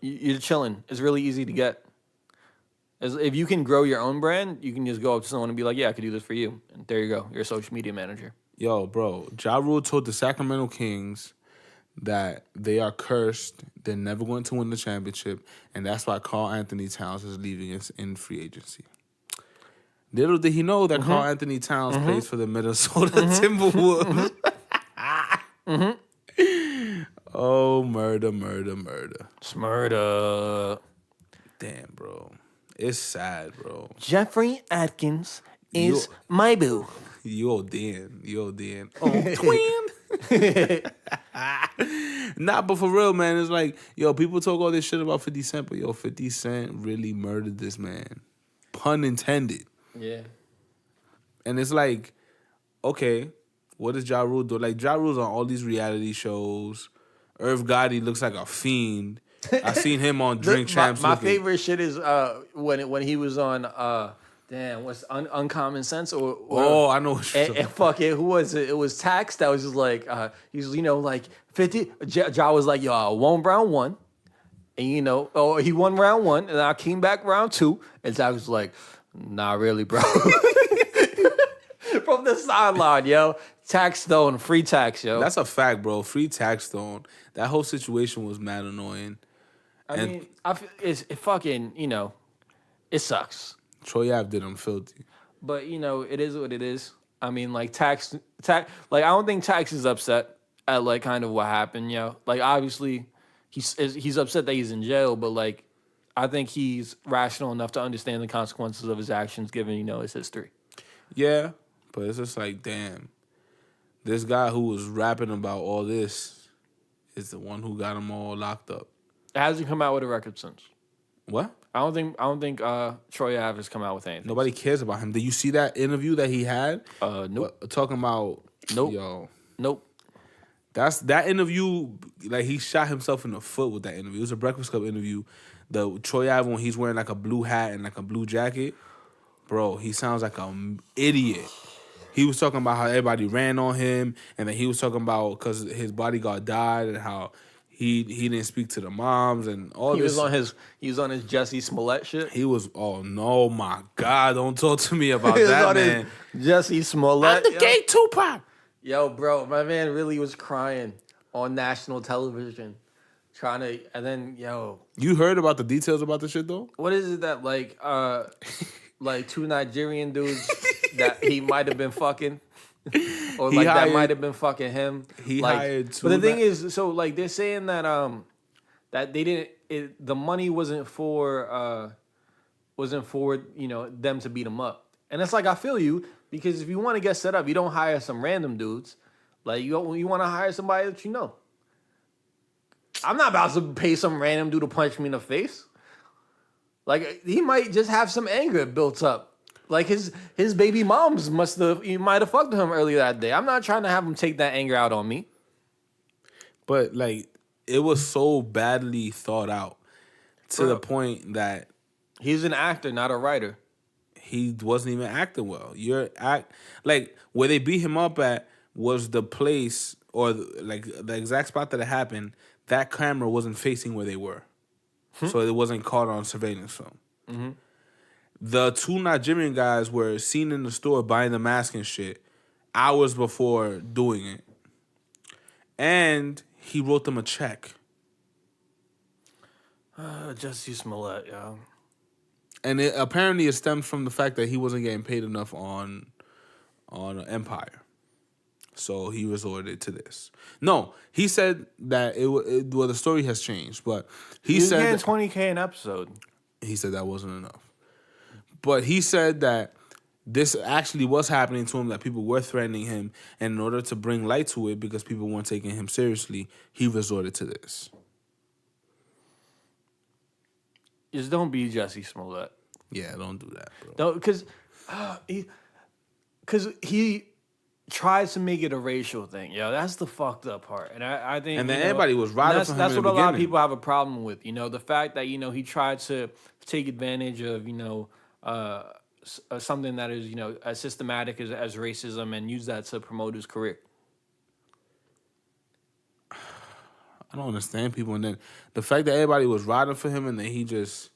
you're chilling. It's really easy to get. If you can grow your own brand, you can just go up to someone and be like, "Yeah, I could do this for you," and there you go. You're a social media manager. Yo, bro, Ja Rule told the Sacramento Kings that they are cursed. They're never going to win the championship, and that's why Karl Anthony Towns is leaving us in free agency. Little did he know that Karl Anthony Towns plays for the Minnesota Timberwolves. Oh, murder. Smurda. Damn, bro. It's sad, bro. Jeffrey Atkins is my boo. Yo, Dan. Oh, twin. Nah, but for real, man, it's like, yo, people talk all this shit about 50 Cent, but yo, 50 Cent really murdered this man. Pun intended. Yeah. And it's like, okay, what does Ja Rule do? Like, Ja Rule's on all these reality shows. Irv Gotti looks like a fiend. I seen him on Drink Champs. My favorite shit is when he was on what's Uncommon Sense or I know what you're and fuck it, who was it? It was Tax that was just like he's like 50. Ja was like, yo, I won round one, and he won round one, and I came back round two, and Tax was like, nah, really, bro. From the sideline, yo. Tax Stone, free Tax, yo. That's a fact, bro. Free Tax Stone. That whole situation was mad annoying. I mean, it fucking, it sucks. Troy Ave did him filthy. But, it is what it is. I mean, like, Tax, like, I don't think Tax is upset at, like, kind of what happened, yo. Like, obviously, he's upset that he's in jail, but, like, I think he's rational enough to understand the consequences of his actions given, his history. Yeah, but it's just like, damn. This guy who was rapping about all this is the one who got them all locked up. It hasn't come out with a record since. What? I don't think Troy Ave has come out with anything. Nobody cares about him. Did you see that interview that he had? Nope. Talking about Nope. Nope. That's that interview. Like, he shot himself in the foot with that interview. It was a Breakfast Club interview. The Troy Ave when he's wearing like a blue hat and like a blue jacket, bro. He sounds like an idiot. He was talking about how everybody ran on him, and then he was talking about because his bodyguard died and how he didn't speak to the moms and all this. He was on his Jussie Smollett shit. He was, oh no, my God, don't talk to me about that, man. Jussie Smollett. I'm the gay Tupac. Yo, bro, my man really was crying on national television, and then, yo. You heard about the details about the shit though? What is it that like two Nigerian dudes that he might have been fucking, or like that might have been fucking him. He hired two. But the thing is, so like they're saying that that they didn't. The money wasn't for them to beat him up, and it's like I feel you because if you want to get set up, you don't hire some random dudes. Like you want to hire somebody that you know. I'm not about to pay some random dude to punch me in the face. Like, he might just have some anger built up. Like, his baby moms might have fucked him earlier that day. I'm not trying to have him take that anger out on me. But, like, it was so badly thought out to the point that... He's an actor, not a writer. He wasn't even acting well. Like, where they beat him up at was the place, or, like, the exact spot that it happened, that camera wasn't facing where they were. So it wasn't caught on surveillance film. Mm-hmm. The two Nigerian guys were seen in the store buying the mask and shit hours before doing it. And he wrote them a check. Jussie Smollett, yo. And apparently it stems from the fact that he wasn't getting paid enough on Empire. So he resorted to this. No, he said that well, the story has changed, but he was said getting $20K an episode. He said that wasn't enough. But he said that this actually was happening to him, that people were threatening him, and in order to bring light to it, because people weren't taking him seriously, he resorted to this. Just don't be Jussie Smollett. Yeah, don't do that, bro. Don't, because he tries to make it a racial thing. Yo, that's the fucked up part. And I think, and then everybody was riding for him. That's in what the a lot of beginning. people have a problem with. The fact that he tried to take advantage of something that is as systematic as racism and use that to promote his career. I don't understand people, and then the fact that everybody was riding for him, and then he just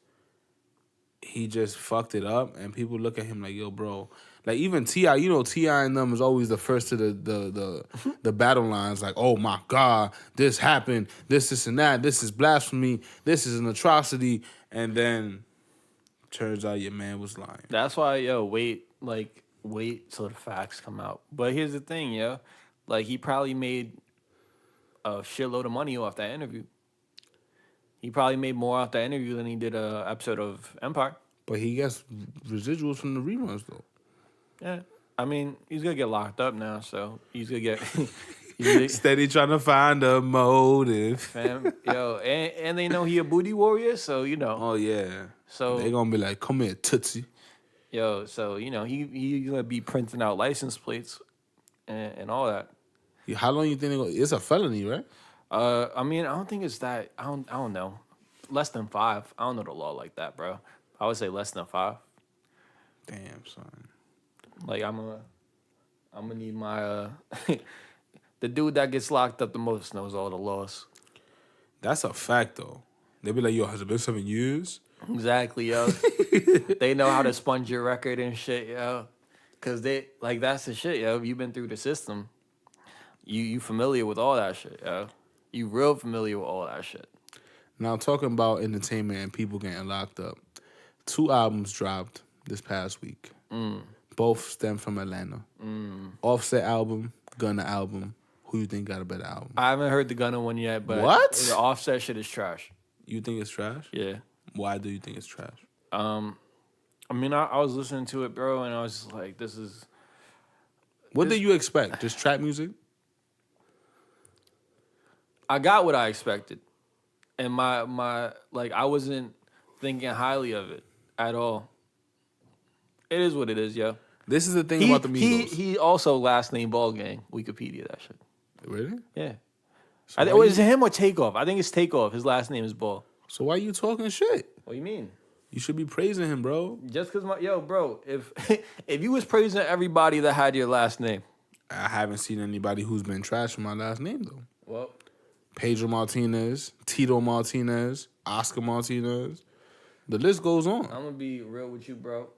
fucked it up, and people look at him like, yo, bro. Like even T.I., T.I. and them is always the first to the battle lines. Like, oh my God, this happened, this and that, this is blasphemy, this is an atrocity, and then turns out your man was lying. That's why, wait till the facts come out. But here's the thing, like he probably made a shitload of money off that interview. He probably made more off that interview than he did an episode of Empire. But he gets residuals from the reruns, though. Yeah. I mean, he's going to get locked up now, so he's going to get... Steady trying to find a motive. Fam, and they know he a booty warrior, so, Oh, yeah. So they going to be like, come here, Tootsie. So, he going to be printing out license plates and all that. How long you think it's a felony, right? I mean, I don't think it's that. I don't know. Less than 5. I don't know the law like that, bro. I would say less than 5. Damn, son. Like I'm gonna need my the dude that gets locked up the most knows all the laws. That's a fact, though. They be like, yo, has it been 7 years? Exactly, yo. They know how to sponge your record and shit, yo. Cause that's the shit, yo. You've been through the system. You familiar with all that shit, yo. You real familiar with all that shit. Now, talking about entertainment and people getting locked up, 2 albums dropped this past week. Both stem from Atlanta. Offset album, Gunna album. Who you think got a better album? I haven't heard the Gunna one yet, but what? The Offset shit is trash. You think it's trash? Yeah. Why do you think it's trash? I mean, I was listening to it, bro, and I was just like, this is... What did you expect? Just trap music? I got what I expected. And my I wasn't thinking highly of it at all. It is what it is, yo. This is the thing about the Migos. He also LastNameBall gang. Wikipedia that shit. Really? Yeah. So Was it him or Takeoff? I think it's Takeoff. His last name is Ball. So why you talking shit? What do you mean? You should be praising him, bro. Just because bro, if if you was praising everybody that had your last name. I haven't seen anybody who's been trash for my last name, though. Well, Pedro Martinez, Tito Martinez, Oscar Martinez. The list goes on. I'm going to be real with you, bro.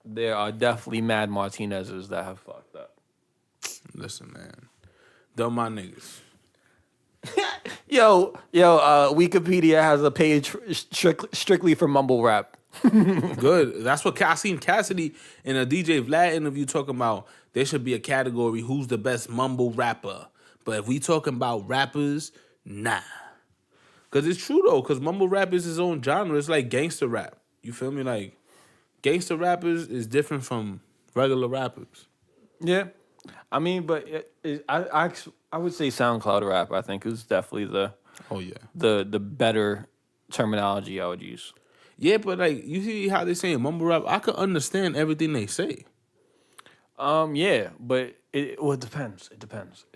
There are definitely mad Martinezes that have fucked up. Listen, man. They're my niggas. Wikipedia has a page strictly for mumble rap. Good. That's what I seen Cassidy in a DJ Vlad interview talking about. There should be a category, who's the best mumble rapper. But if we talking about rappers, nah. Because it's true, though, because mumble rap is its own genre. It's like gangster rap. You feel me? Like, gangster rappers is different from regular rappers. Yeah. I mean, but I would say SoundCloud rap, I think, is definitely the better terminology I would use. Yeah, but, like, you see how they saying mumble rap? I could understand everything they say. Yeah, but it depends. It depends.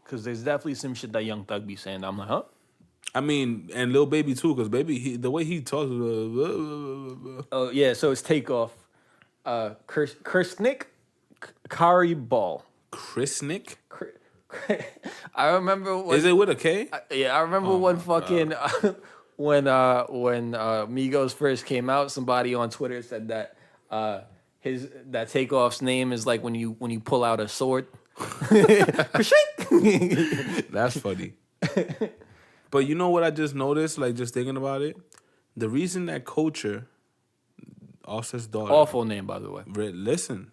Because there's definitely some shit that Young Thug be saying that I'm like, huh? I mean, and Lil Baby too, because Baby, the way he talks. Oh yeah, so it's Takeoff, Krisnick, Kari Ball. Krisnick? I remember when, is it with a K? I remember when fucking when Migos first came out, somebody on Twitter said that that Takeoff's name is like when you pull out a sword. That's funny. But you know what I just noticed, like just thinking about it? The reason that Culture Offset's daughter. Awful name, by the way. Listen.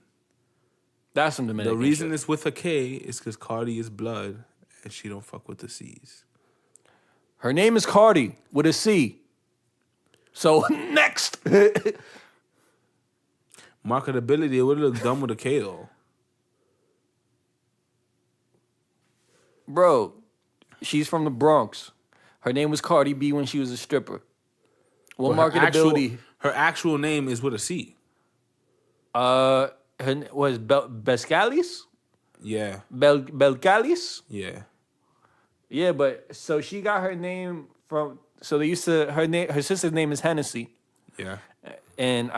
That's some Dominican The reason shit. it's with a K is because Cardi is blood and she don't fuck with the C's. Her name is Cardi with a C. So, next. Marketability, it would look dumb with a K, though. Bro, she's from the Bronx. Her name was Cardi B when she was a stripper. What marketability? Her actual name is with a C. Her was Bescalis? Yeah. Belcalis? Yeah. Yeah, but so she got her name from. So they used to her sister's name is Hennessy, Yeah. and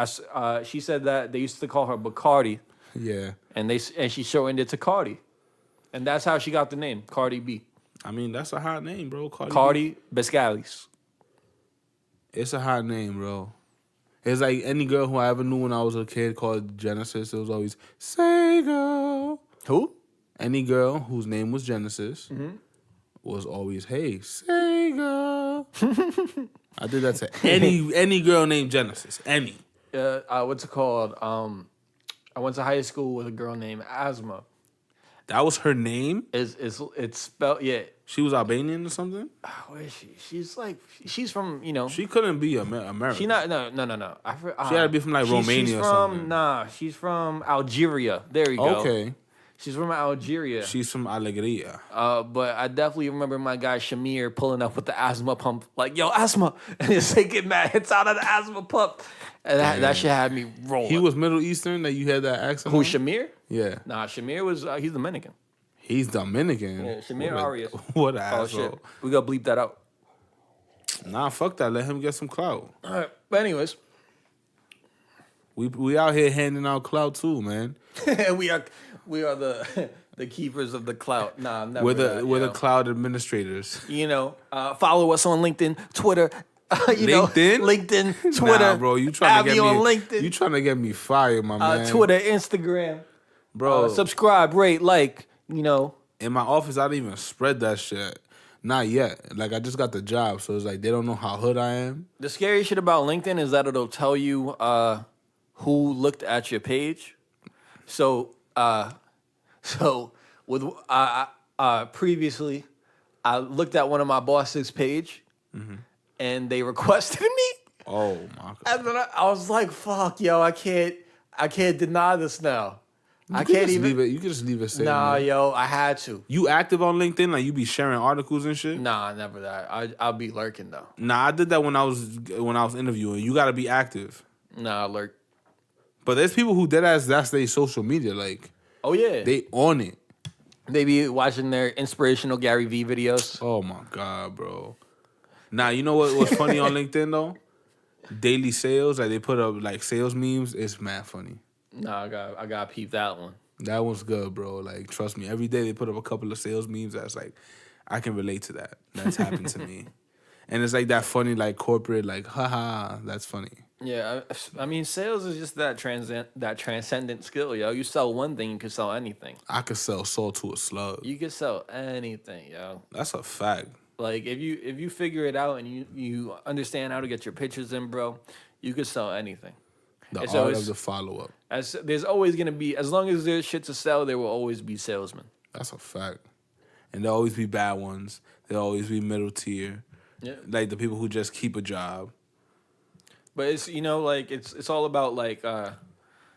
she said that they used to call her Bacardi, Yeah. and she shortened it to Cardi, and that's how she got the name Cardi B. I mean, that's a hot name, bro. Cardi Bescalis. It's a hot name, bro. It's like any girl who I ever knew when I was a kid called Genesis. It was always Sega. Who? Any girl whose name was Genesis was always, hey, Sega. I did that to any girl named Genesis. Any. What's it called? I went to high school with a girl named Asma. That was her name? It's spelled, yeah. She was Albanian or something? Where is she? She's from, She couldn't be American. She not, no. She had to be from like Romania or something. Nah, she's from Algeria. There we go. Okay. She's from Algeria. She's from Alegria. But I definitely remember my guy Shamir pulling up with the asthma pump. Like, yo, asthma. And he's taking mad hits out of the asthma pump. And that shit had me rolling. He was Middle Eastern that you had that accent Who, on? Shamir? Yeah. Nah, Shamir was, he's Dominican. He's Dominican. Yeah, Shamir Arias. What an Oh, asshole. shit. We gotta bleep that out. Nah, fuck that. Let him get some clout. All right. But anyways. We out here handing out clout too, man. we are the keepers of the clout. Nah, never. We're the cloud administrators. Follow us on LinkedIn, Twitter. LinkedIn, Twitter. Nah, bro, you trying to get me on LinkedIn. You trying to get me fired, my man. Twitter, Instagram. Bro, subscribe, rate, like. In my office, I didn't even spread that shit. Not yet. Like, I just got the job, so it's like they don't know how hood I am. The scary shit about LinkedIn is that it'll tell you who looked at your page. So with previously, I looked at one of my boss's page, and they requested me. Oh my god! And then I was like, "Fuck, yo, I can't deny this now. I can't even leave it. You can just leave it sitting. Nah, yo, I had to. You active on LinkedIn? Like you be sharing articles and shit? Nah, never that. I'll be lurking though. Nah, I did that when I was interviewing. You gotta be active. Nah, I lurk. But there's people who that's their social media. Like, oh yeah, they on it. They be watching their inspirational Gary V videos. Oh my god, bro. Nah, you know what's funny on LinkedIn though? Daily sales, like they put up like sales memes. It's mad funny. Nah, I got peep that one. That one's good, bro. Like, trust me. Every day they put up a couple of sales memes that's like, I can relate to that. That's happened to me. And it's like that funny, like corporate, like, haha, that's funny. Yeah, I mean, sales is just that transcendent skill, yo. You sell one thing, you can sell anything. I could sell salt to a slug. You can sell anything, yo. That's a fact. Like if you figure it out and you understand how to get your pictures in, bro, you could sell anything. The art of the follow up. There's always gonna be, as long as there's shit to sell, there will always be salesmen. That's a fact. And there'll always be bad ones. There'll always be middle tier. Yeah. Like the people who just keep a job. But it's it's all about like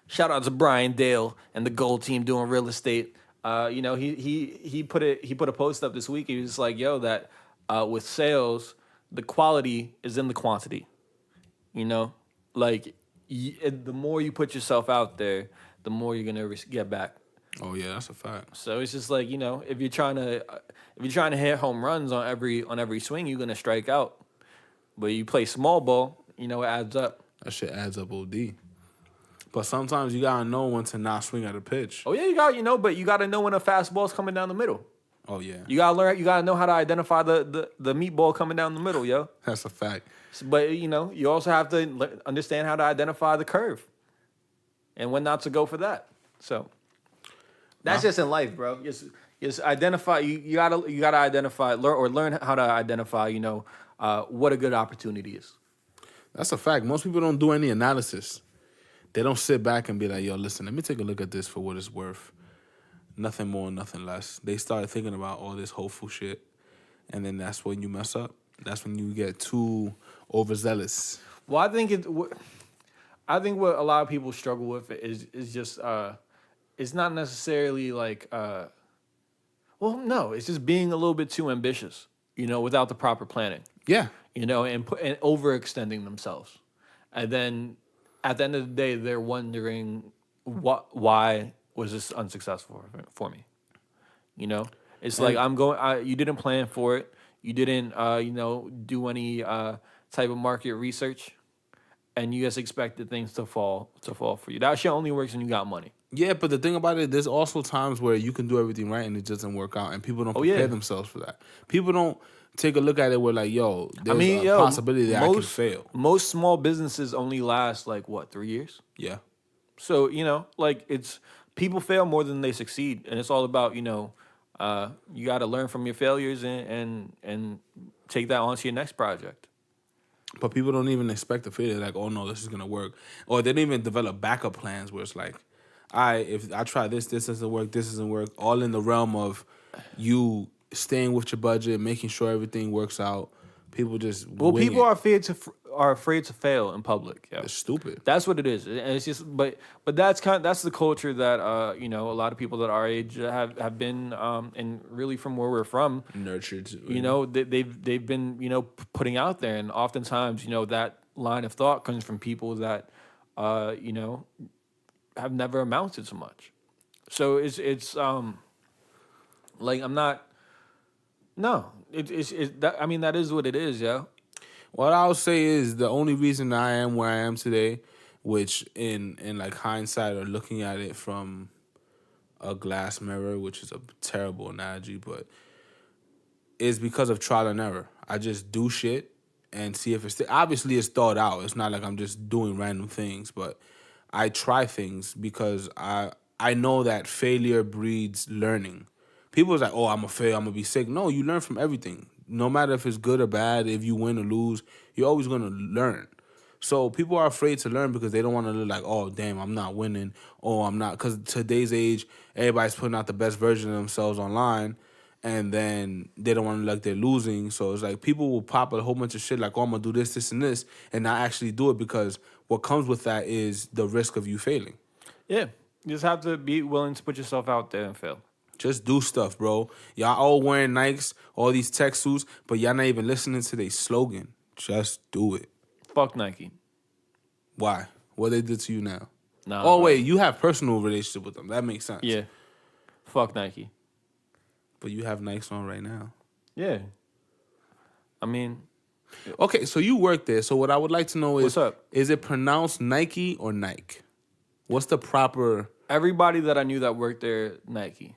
shout out to Brian Dale and the Gold Team doing real estate. He put a post up this week. He was like, yo, that with sales, the quality is in the quantity. The more you put yourself out there, the more you're gonna get back. Oh yeah, that's a fact. So it's just like, if you're trying to hit home runs on every swing, you're gonna strike out. But you play small ball, it adds up. That shit adds up OD. But sometimes you gotta know when to not swing at a pitch. Oh yeah, but you gotta know when a fastball's coming down the middle. Oh yeah. You gotta know how to identify the meatball coming down the middle, yo. That's a fact. But you also have to understand how to identify the curve, and when not to go for that. So that's just in life, bro. Just identify. You gotta identify, learn how to identify. What a good opportunity is. That's a fact. Most people don't do any analysis. They don't sit back and be like, yo, listen, let me take a look at this for what it's worth. Nothing more, nothing less. They start thinking about all this hopeful shit, and then that's when you mess up. That's when you get too overzealous. Well, I think what a lot of people struggle with is just it's not necessarily like well, no, it's just being a little bit too ambitious, without the proper planning. Yeah. And overextending themselves. And then at the end of the day, they're wondering why was this unsuccessful for me? It's like you didn't plan for it. You didn't, do any type of market research, and you just expected things to fall for you. That shit only works when you got money. Yeah, but the thing about it, there's also times where you can do everything right and it doesn't work out, and people don't prepare themselves for that. People don't take a look at it where like, yo, there's a possibility that I can fail. Most small businesses only last like 3 years? Yeah. So, it's people fail more than they succeed, and it's all about, you got to learn from your failures and take that onto your next project. But people don't even expect to fail. They're like, oh no, this is gonna work, or they don't even develop backup plans where it's like, if I try this doesn't work, this doesn't work. All in the realm of you staying with your budget, making sure everything works out. People just people are afraid to fail in public. Yeah, it's stupid. That's what it is, and it's just but that's the culture that a lot of people that our age have been and really from where we're from nurtured. They've been putting out there, and oftentimes that line of thought comes from people that have never amounted to much. So it's like I'm not. No, it's that. I mean, that is what it is, yeah. What I'll say is the only reason I am where I am today, which in like hindsight or looking at it from a glass mirror, which is a terrible analogy, but is because of trial and error. I just do shit and see if it's obviously it's thought out. It's not like I'm just doing random things, but I try things because I know that failure breeds learning. People is like, oh, I'm going to fail, I'm going to be sick. No, you learn from everything. No matter if it's good or bad, if you win or lose, you're always going to learn. So people are afraid to learn because they don't want to look like, oh, damn, I'm not winning. Oh, I'm not. Because today's age, everybody's putting out the best version of themselves online, and then they don't want to look like they're losing. So it's like people will pop a whole bunch of shit like, oh, I'm going to do this, this, and this, and not actually do it because what comes with that is the risk of you failing. Yeah. You just have to be willing to put yourself out there and fail. Just do stuff, bro. Y'all all wearing Nikes, all these tech suits, but y'all not even listening to their slogan. Just do it. Fuck Nike. Why? What they did to you now? Nah. Oh, wait, you have personal relationship with them. That makes sense. Yeah. Fuck Nike. But you have Nikes on right now. Yeah. I mean... Okay, so you work there. So what I would like to know is... What's up? Is it pronounced Nike or Nike? What's the proper... Everybody that I knew that worked there, Nike.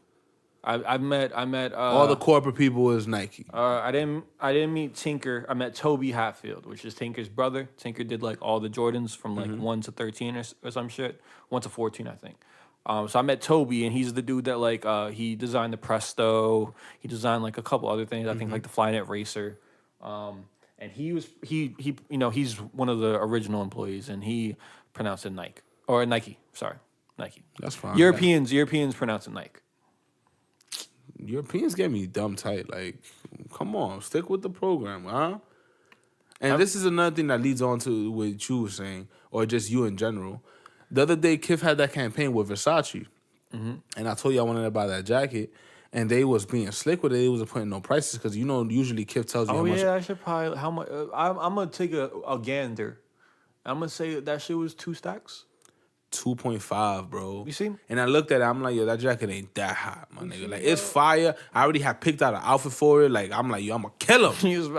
I met all the corporate people is Nike. I didn't meet Tinker. I met Toby Hatfield, which is Tinker's brother. Tinker did like all the Jordans from like 1 to 13 or some shit. 1 to 14, I think. So I met Toby, and he's the dude that like he designed the Presto. He designed like a couple other things. I think like the Flynet Racer. And he's one of the original employees, and he pronounced it Nike or Nike. Sorry, Nike. That's fine. Europeans pronounce it Nike. Europeans get me dumb tight. Like, come on, stick with the program, huh? And this is another thing that leads on to what you were saying, or just you in general. The other day, Kif had that campaign with Versace, and I told you I wanted to buy that jacket, and they was being slick with it. They wasn't putting no prices because usually Kif tells you how much. Oh yeah, I should probably how much. I'm gonna take a gander. I'm gonna say that shit was 2 stacks. 2.5, bro. You see? And I looked at it, I'm like, yo, that jacket ain't that hot, my nigga. Like, it's fire. I already had picked out an outfit for it. Like, I'm like, yo, I'm gonna kill him.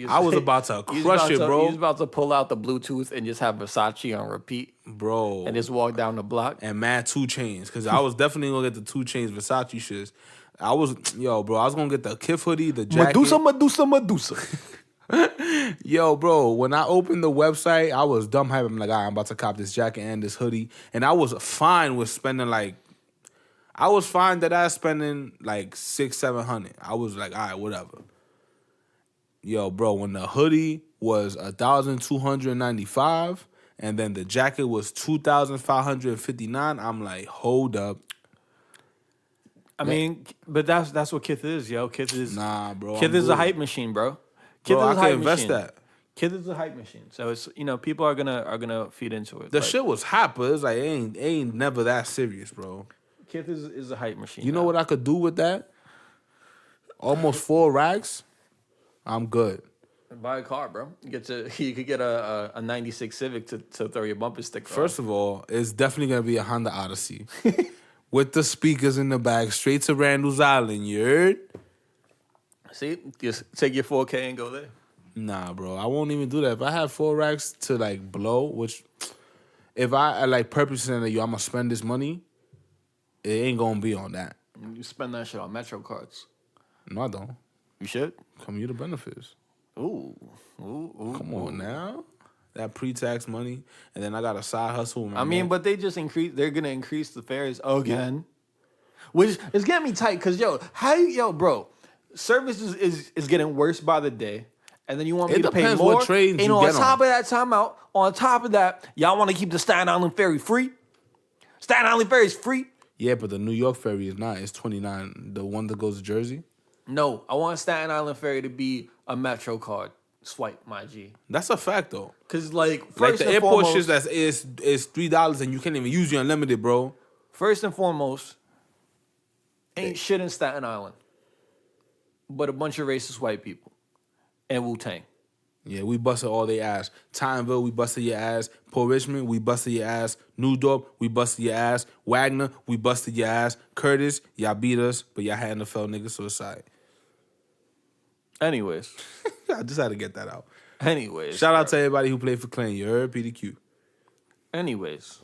I was about to crush it, bro. You was about to pull out the Bluetooth and just have Versace on repeat. Bro. And just walk down the block. And mad 2 Chainz. Because I was definitely gonna get the 2 Chainz Versace shits. I was gonna get the Kif hoodie, the jacket. Medusa. Yo, bro, when I opened the website, I was dumb hype. I'm like, I'm about to cop this jacket and this hoodie. And I was fine with spending like, spending like $600-700. I was like, all right, whatever. Yo, bro, when the hoodie was $1,295 and then the jacket was $2,559. I'm like, hold up. I mean, but that's what Kith is, yo. Kith is bro. Kith is a hype machine, bro. Kith is I a can hype invest machine. that. Kith is a hype machine. So it's people are gonna feed into it. The shit was hot, but it's like it ain't never that serious, bro. Kith is a hype machine. You know what I could do with that? Almost 4 racks. I'm good. Buy a car, bro. You could get a 96 Civic to throw your bumper sticker First of all, it's definitely gonna be a Honda Odyssey. With the speakers in the back, straight to Randall's Island, you heard? See? Just take your 4K and go there. Nah, bro. I won't even do that. If I have 4 racks to like blow, which if I like purposely saying that I'm gonna spend this money, it ain't gonna be on that. You spend that shit on Metro cards. No, I don't. You should? Come you the benefits. Ooh. Come on now. That pre-tax money, and then I got a side hustle. But they just they're gonna increase the fares again. Which is getting me tight, cause bro, service is getting worse by the day. And then you want me to pay more. What trains and you on get top of that timeout, on top of that, y'all want to keep the Staten Island ferry free? Staten Island ferry is free? Yeah, but the New York ferry is not. It's $29. The one that goes to Jersey? No, I want Staten Island ferry to be a Metro card swipe, my G. That's a fact, though. Because, like the airport shit is $3 and you can't even use your unlimited, bro. First and foremost, ain't shit in Staten Island but a bunch of racist white people and Wu-Tang. Yeah, we busted all their ass. Tyneville, we busted your ass. Port Richmond, we busted your ass. New Dorp, we busted your ass. Wagner, we busted your ass. Curtis, y'all beat us, but y'all had NFL niggas, so it's sorry. Anyways. I just had to get that out. Anyways. Shout out to everybody who played for Clan. You heard PDQ. Anyways.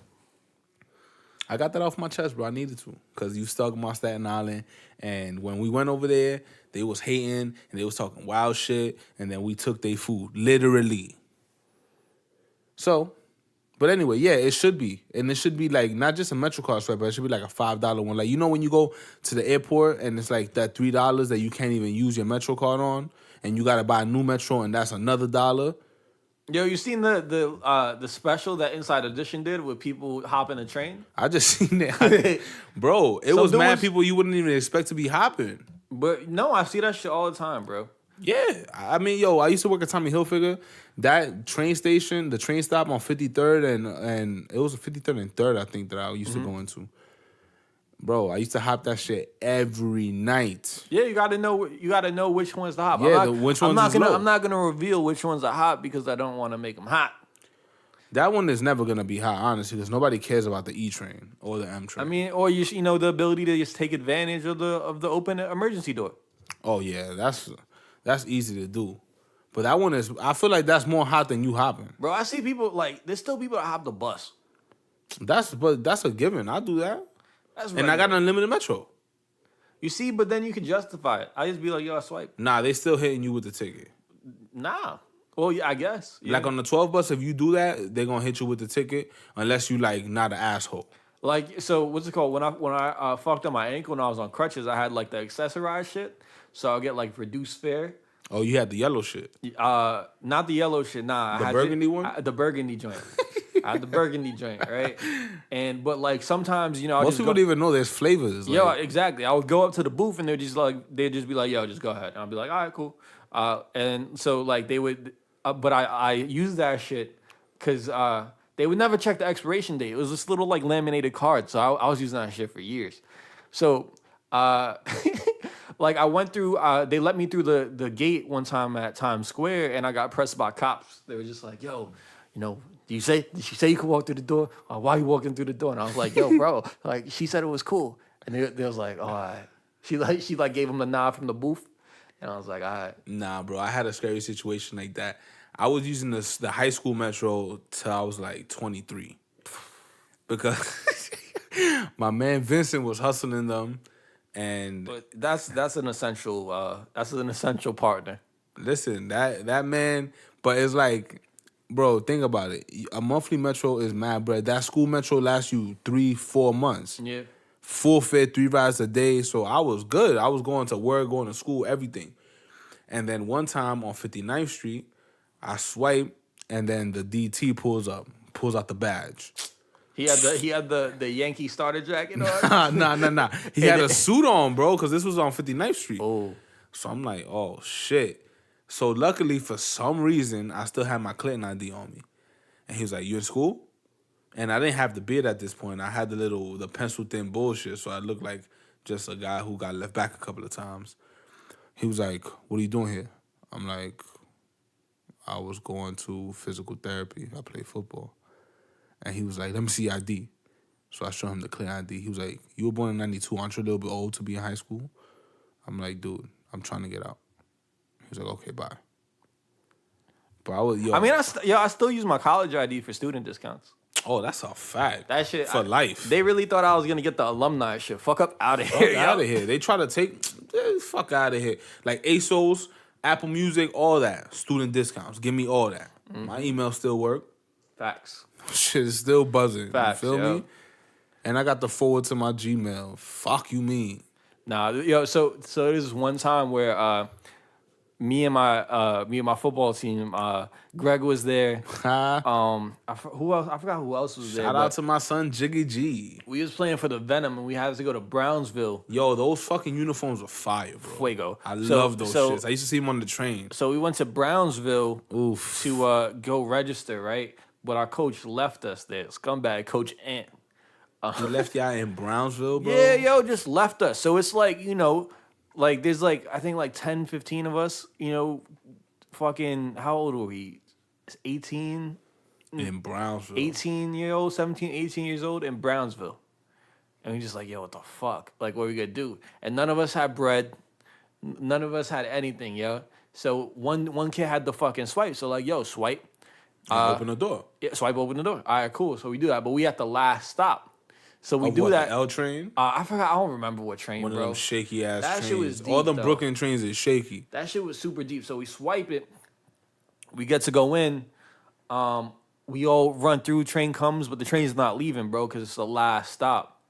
I got that off my chest, bro. I needed to. Because you stuck my Staten Island. And when we went over there, they was hating and they was talking wild shit. And then we took their food. Literally. So, but anyway, yeah, it should be. And it should be like, not just a MetroCard swipe, but it should be like a $5 one. Like, you know when you go to the airport and it's like that $3 that you can't even use your MetroCard on? And you got to buy a new Metro and that's another $1? Yo, you seen the special that Inside Edition did with people hopping a train? I just seen it. Bro, it was mad people you wouldn't even expect to be hopping. But no, I see that shit all the time, bro. Yeah. I mean, I used to work at Tommy Hilfiger. That train station, the train stop on 53rd and it was 53rd and 3rd, I think, that I used to go into. Bro, I used to hop that shit every night. Yeah, you gotta know which ones to hop. Yeah, which ones is low. I'm not gonna reveal which ones are hot because I don't want to make them hot. That one is never gonna be hot, honestly, because nobody cares about the E train or the M train. I mean, or you know the ability to just take advantage of the open emergency door. Oh yeah, that's easy to do. But that one is, I feel like that's more hot than you hopping. Bro, I see people there's still people that hop the bus. That's a given. I do that. And I got an unlimited Metro. You see, but then you can justify it. I just be like, yo, I swipe. Nah, they still hitting you with the ticket. Nah. Well, yeah, I guess. Yeah. Like on the 12 bus, if you do that, they're gonna hit you with the ticket unless you like not an asshole. Like, so what's it called? When I fucked up my ankle and I was on crutches, I had like the accessorized shit. So I'll get like reduced fare. Oh, you had the yellow shit. Not the yellow shit, nah. The burgundy one? The burgundy joint. I had the burgundy joint, right? But like sometimes, most people don't even know there's flavors. Yo, exactly. I would go up to the booth and they'd just be like, yo, just go ahead. And I'd be like, all right, cool. And so like they would, but I used that shit because they would never check the expiration date. It was this little like laminated card. So I was using that shit for years. So like I went through, they let me through the gate one time at Times Square and I got pressed by cops. They were just like, yo, did you say you could walk through the door? Why are you walking through the door? And I was like, yo, bro, like she said it was cool. And they was like, all right. She gave him the nod from the booth. And I was like, all right. Nah, bro, I had a scary situation like that. I was using the high school Metro till I was like 23. Because my man Vincent was hustling them. But that's an essential partner. Listen, that man, but it's like, bro, think about it. A monthly Metro is mad, bro. That school Metro lasts you 3-4 months. Yeah. Full fit, 3 rides a day. So I was good. I was going to work, going to school, everything. And then one time on 59th Street, I swipe, and then the DT pulls up. pulls out the badge. He had the Yankee starter jacket on. Nah. He had a suit on, bro, because this was on 59th Street. Oh. So I'm like, oh shit. So luckily, for some reason, I still had my Clinton ID on me, and he was like, "You in school?" And I didn't have the beard at this point. I had the pencil thin bullshit, so I looked like just a guy who got left back a couple of times. He was like, "What are you doing here?" I'm like, "I was going to physical therapy. I play football." And he was like, "Let me see your ID." So I showed him the clear ID. He was like, "You were born in 92. Aren't you a little bit old to be in high school?" I'm like, "Dude, I'm trying to get out." He was like, "Okay, bye." But I still use my college ID for student discounts. Oh, that's a fact. That shit for life. They really thought I was gonna get the alumni shit. Fuck up out of here. Out of here. They try to take fuck out of here. Like ASOS, Apple Music, all that. Student discounts. Give me all that. My email still work. Facts. Shit is still buzzing. Facts, you feel me? And I got the forward to my Gmail. Fuck you mean? Nah, so there's one time where me and my football team, Greg was there. Who else? I forgot who else was there. Shout out to my son Jiggy G. We was playing for the Venom, and we had to go to Brownsville. Yo, those fucking uniforms were fire, bro. Fuego. I love those shits. I used to see them on the train. So we went to Brownsville to go register, right? But our coach left us there. Scumbag Coach Ant. He left y'all in Brownsville, bro? Yeah, just left us. So it's like, like there's like, I think like 10, 15 of us, fucking, how old were we? 18? In Brownsville. 18-year-old, 17, 18 years old in Brownsville. And we just like, yo, what the fuck? Like, what are we gonna do? And none of us had bread. None of us had anything, yo. So one kid had the fucking swipe. So like, yo, swipe. Open the door. Yeah, swipe, open the door. All right, cool. So we do that, but we at the last stop. So we do do that. The L train? I forgot. I don't remember what train, One bro. of them shaky ass trains. That shit was deep, all them though. Brooklyn trains is shaky. That shit was super deep. So we swipe it. We get to go in. We all run through. Train comes, but the train's not leaving, bro, because it's the last stop.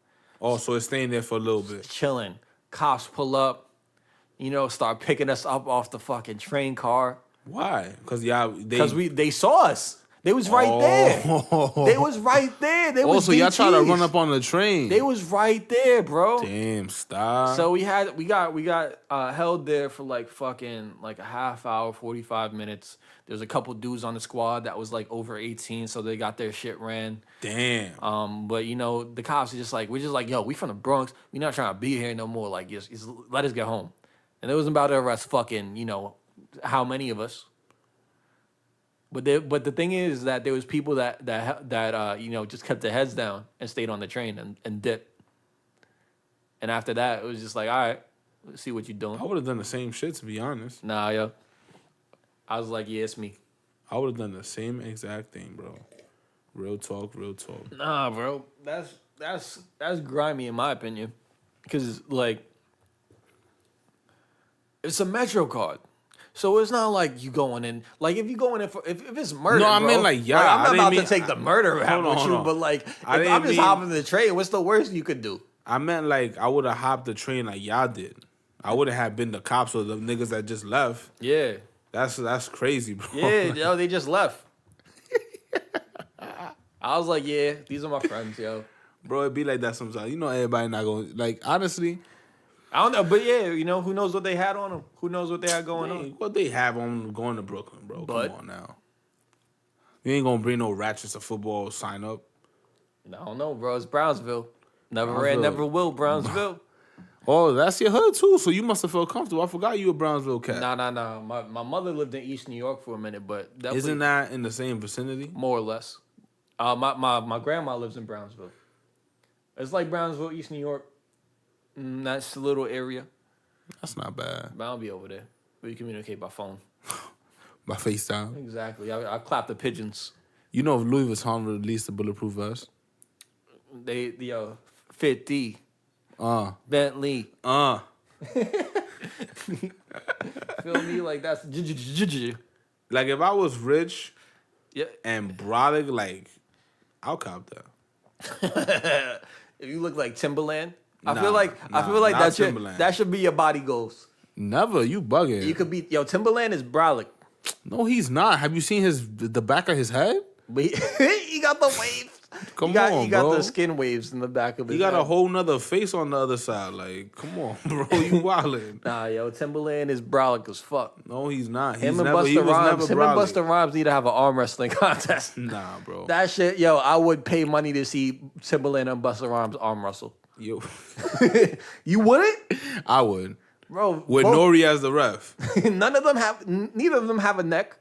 Oh, so it's staying there for a little bit. Chilling. Cops pull up. Start picking us up off the fucking train car. Why? Because they saw us. They was right there. They was right there. They was so y'all try to run up on the train. They was right there, bro. Damn, stop. So we got held there for like fucking like a half hour, 45 minutes. There was a couple dudes on the squad that was like over 18, so they got their shit ran. Damn. But the cops are just like, we're just like, yo, we from the Bronx. We not trying to be here no more. Like, just let us get home. And it wasn't about to arrest fucking, how many of us. But the thing is that there was people that just kept their heads down and stayed on the train and dipped. And after that, it was just like, all right, let's see what you're doing. I would have done the same shit, to be honest. Nah, yo. I was like, yeah, it's me. I would have done the same exact thing, bro. Real talk. Nah, bro. That's grimy in my opinion. Because, like, it's a Metro card. So it's not like you going in, like if you going in for, if it's murder, no, I bro, mean like, yeah, like, I'm not about to take the murder rap with you, on. but like, if I'm just hopping the train, what's the worst you could do? I meant like I would have hopped the train like y'all did. I wouldn't have been the cops or the niggas that just left. Yeah. That's crazy, bro. Yeah, yo, they just left. I was like, yeah, these are my friends, yo. Bro, it be like that sometimes. Everybody not going, like, honestly. I don't know, but yeah, who knows what they had on them? Who knows what they had going on? What they have on going to Brooklyn, bro? But, come on now. You ain't gonna bring no ratchets of football sign up. I don't know, bro. It's Brownsville. Never ran, never will, Brownsville. Oh, that's your hood too, so you must have felt comfortable. I forgot you a Brownsville cat. Nah. My mother lived in East New York for a minute, but isn't that in the same vicinity? More or less. My grandma lives in Brownsville. It's like Brownsville, East New York. That's a little area. That's not bad. But I'll be over there. We communicate by phone. By FaceTime? Exactly. I clap the pigeons. You know if Louis Vuitton released a bulletproof vest? 50. Bentley. Feel me? Like that's like if I was rich yeah, and brolic, like I'll cop that. If you look like Timberland, I feel like that should be your body goals. Never, you bugging. You could be Timberland is brolic. No, he's not. Have you seen the back of his head? But he got the waves. Come on, he got bro. the skin waves in the back of his He got head. a whole nother face on the other side. Like, come on, bro. You wildin'. Nah, yo, Timberland is brolic as fuck. No, he's not. Him and Busta Rhymes need to have an arm wrestling contest. Nah, bro. That shit, yo, I would pay money to see Timberland and Busta Rhymes arm wrestle. Yo. You wouldn't? I would. Bro. With Nori as the ref. Neither of them have a neck.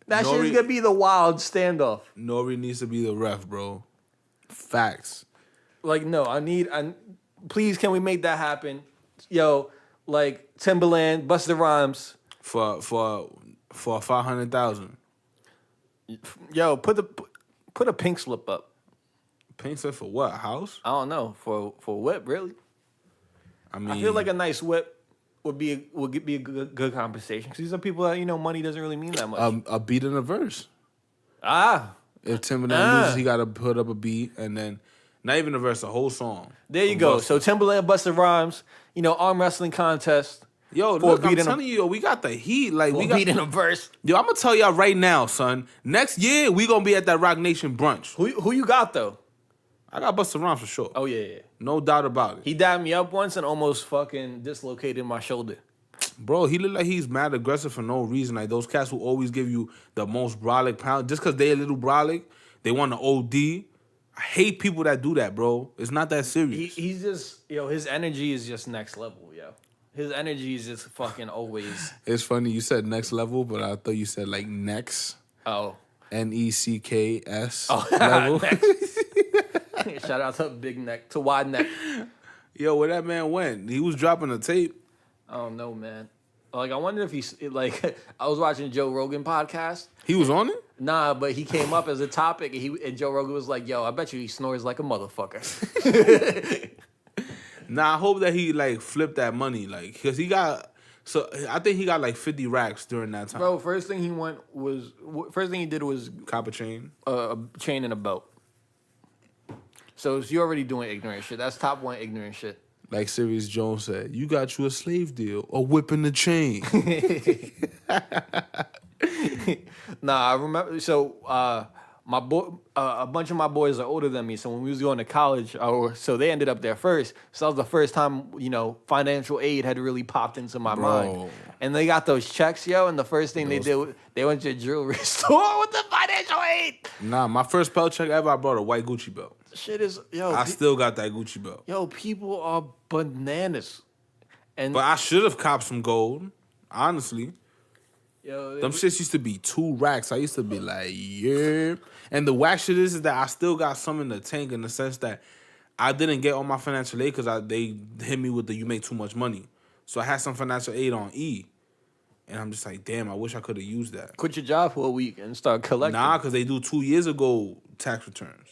That Nori, shit's gonna be the wild standoff. Nori needs to be the ref, bro. Facts. Like, no, please, can we make that happen? Yo, like, Timberland, Busta Rhymes. For 500,000. Yo, put a pink slip up. Pink slip for what? A house? I don't know. For a whip, really? I feel like a nice whip would be a good compensation, because these are people that, money doesn't really mean that much. A beat in a verse. If Timberland loses, he got to put up a beat, and then not even a verse, a whole song. There you go. So Timberland, Busta Rhymes, arm wrestling contest. Yo, look, I'm telling you, we got the heat. Like, we got beat in a verse. Yo, I'm gonna tell y'all right now, son. Next year, we gonna be at that Rock Nation brunch. Who you got though? I got Busta Rhymes for sure. Oh yeah. No doubt about it. He dabbed me up once and almost fucking dislocated my shoulder. Bro, he look like he's mad aggressive for no reason. Like, those cats who always give you the most brolic pound, just because they a little brolic, they want to OD. I hate people that do that, bro. It's not that serious. He's just, his energy is just next level, yo. His energy is just fucking always. It's funny, you said next level, but I thought you said like next. Oh. NECKS level. Shout out to Big Neck, to Wide Neck. Yo, where that man went? He was dropping a tape. I don't know, man. Like, I wonder if I was watching Joe Rogan podcast. He was on it? Nah, but he came up as a topic, and Joe Rogan was like, yo, I bet you he snores like a motherfucker. Nah, I hope that he, flipped that money, because he got... So, I think he got, 50 racks during that time. Bro, first thing he did was... Copper chain? A chain and a belt. So, you're already doing ignorant shit. That's top one ignorant shit. Like Sirius Jones said, you got you a slave deal, a whip in the chain. Nah, I remember. So, my boy, a bunch of my boys are older than me. So when we was going to college, so they ended up there first. So that was the first time, financial aid had really popped into my mind. And they got those checks, yo. And the first thing they did, they went to a jewelry store with the financial aid. Nah, my first belt check ever, I brought a white Gucci belt. Shit is, yo. I still got that Gucci belt. Yo, people are bananas. But I should have copped some gold, honestly. Yo, them shits used to be 2 racks. I used to be like, yeah. And the whack shit is that I still got some in the tank, in the sense that I didn't get all my financial aid because they hit me with the you make too much money. So I had some financial aid on E. And I'm just like, damn, I wish I could have used that. Quit your job for a week and start collecting. Nah, because they do 2 years ago tax returns.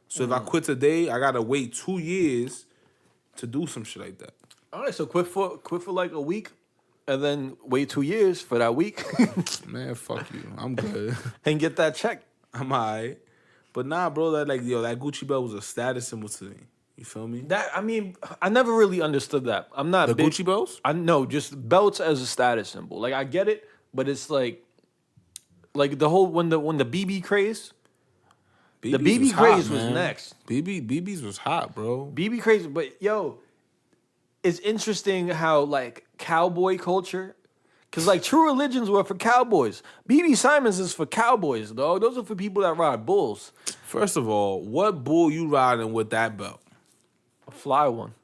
So if I quit today, I got to wait 2 years to do some shit like that. All right, so quit for like a week. And then wait 2 years for that week. Man, fuck you. I'm good. And get that check. I'm all right. But nah, bro, that Gucci belt was a status symbol to me. You feel me? I never really understood that. I'm not the Gucci belts? I know, just belts as a status symbol. Like, I get it, but it's like the whole when the BB craze. BB's the BB craze was next. BB's was hot, bro. BB craze, but yo, it's interesting how cowboy culture, because True Religions were for cowboys. BB Simons is for cowboys, dog. Those are for people that ride bulls. First of all, what bull you riding with that belt? A fly one.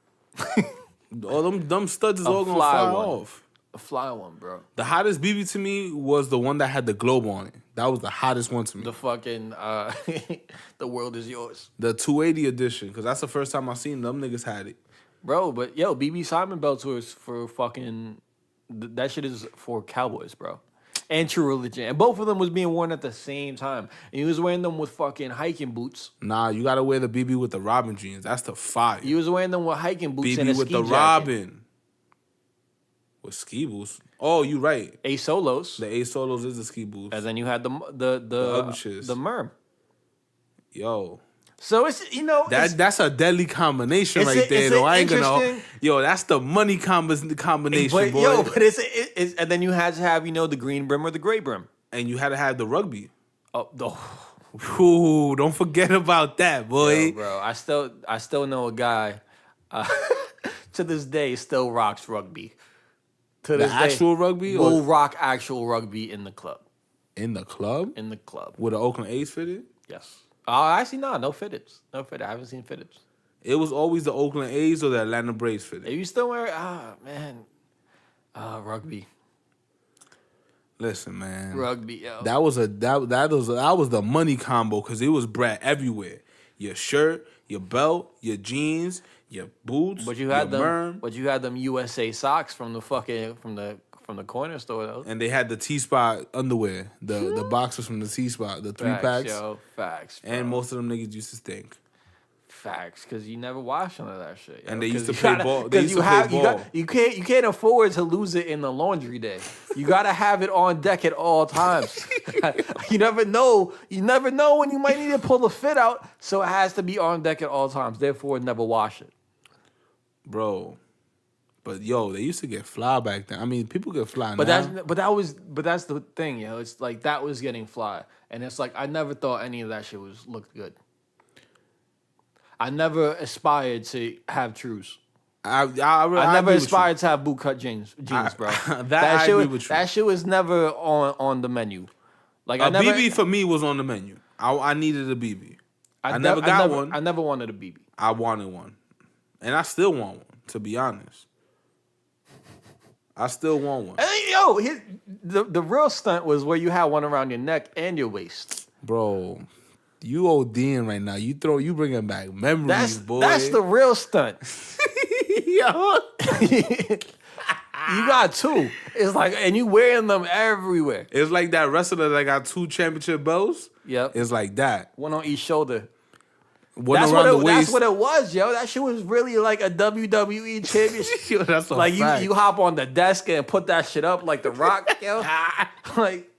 All them studs is all gonna fly off. A fly one, bro. The hottest BB to me was the one that had the globe on it. That was the hottest one to me. The fucking the world is yours. The 280 edition, because that's the first time I seen them niggas had it. Bro, but yo, BB Simon belts was for fucking... That shit is for cowboys, bro. And True Religion. And both of them was being worn at the same time. And he was wearing them with fucking hiking boots. Nah, you gotta wear the BB with the Robin jeans. That's the fire. He was wearing them with hiking boots BB and a with ski the jacket. Robin. With ski boots. Oh, you right. A Solos. The A Solos is the ski boots. And then you had the Merm. Yo. So it's that's a deadly combination right there. Though I ain't gonna. Yo, that's the money combination, but, boy. Yo, but it's and then you had to have the green brim or the gray brim, and you had to have the rugby. Oh, no. Ooh, don't forget about that, boy. Yo, bro, I still know a guy to this day still rocks rugby. To The this day, actual rugby will or rock actual rugby in the club. in the club? In the club. With the Oakland A's fitted? Yes. Actually, no fitteds. No fitted. I haven't seen fitteds. It was always the Oakland A's or the Atlanta Braves Are fitted. you still wearing? Man. Rugby. Listen, man. Rugby, yo. That was the money combo because it was bread everywhere. Your shirt, your belt, your jeans, your boots, But you had your them. merm. But you had them USA socks from the corner store though. And they had the T-Spot underwear, the boxers from the T-Spot, the 3 packs. Yo, facts. Bro. And most of them niggas used to stink. Facts, because you never wash none of that shit. Yo. And they used to 'Cause play you gotta- ball. They 'cause used you to play have- you ball. got- You can't afford to lose it in the laundry day. You gotta have it on deck at all times. You never know. You never know when you might need to pull the fit out. So it has to be on deck at all times. Therefore, never wash it. Bro. But yo, they used to get fly back then. I mean, people get fly But now. that's the thing, yo. It's like that was getting fly, and it's like I never thought any of that shit looked good. I never aspired to have trues. I I never agree with aspired to have bootcut jeans, bro. I shit agree was, with you. That shit was never on the menu. Like you. I A never, BB for me was on the menu. I needed a BB. I never got one. I never wanted a BB. I wanted one. And I still want one, to be honest. I still want one. And then, the real stunt was where you had one around your neck and your waist. Bro, you ODing right now. You bringing back memories, boy. That's the real stunt. Yo. You got two. It's like, and you wearing them everywhere. It's like that wrestler that got 2 championship belts. Yep. It's like that. One on each shoulder. One That's around the what waist. it was, yo. That shit was really like a WWE championship. Yo, that's a like fact. you hop on the desk and put that shit up like the Rock, yo. Like,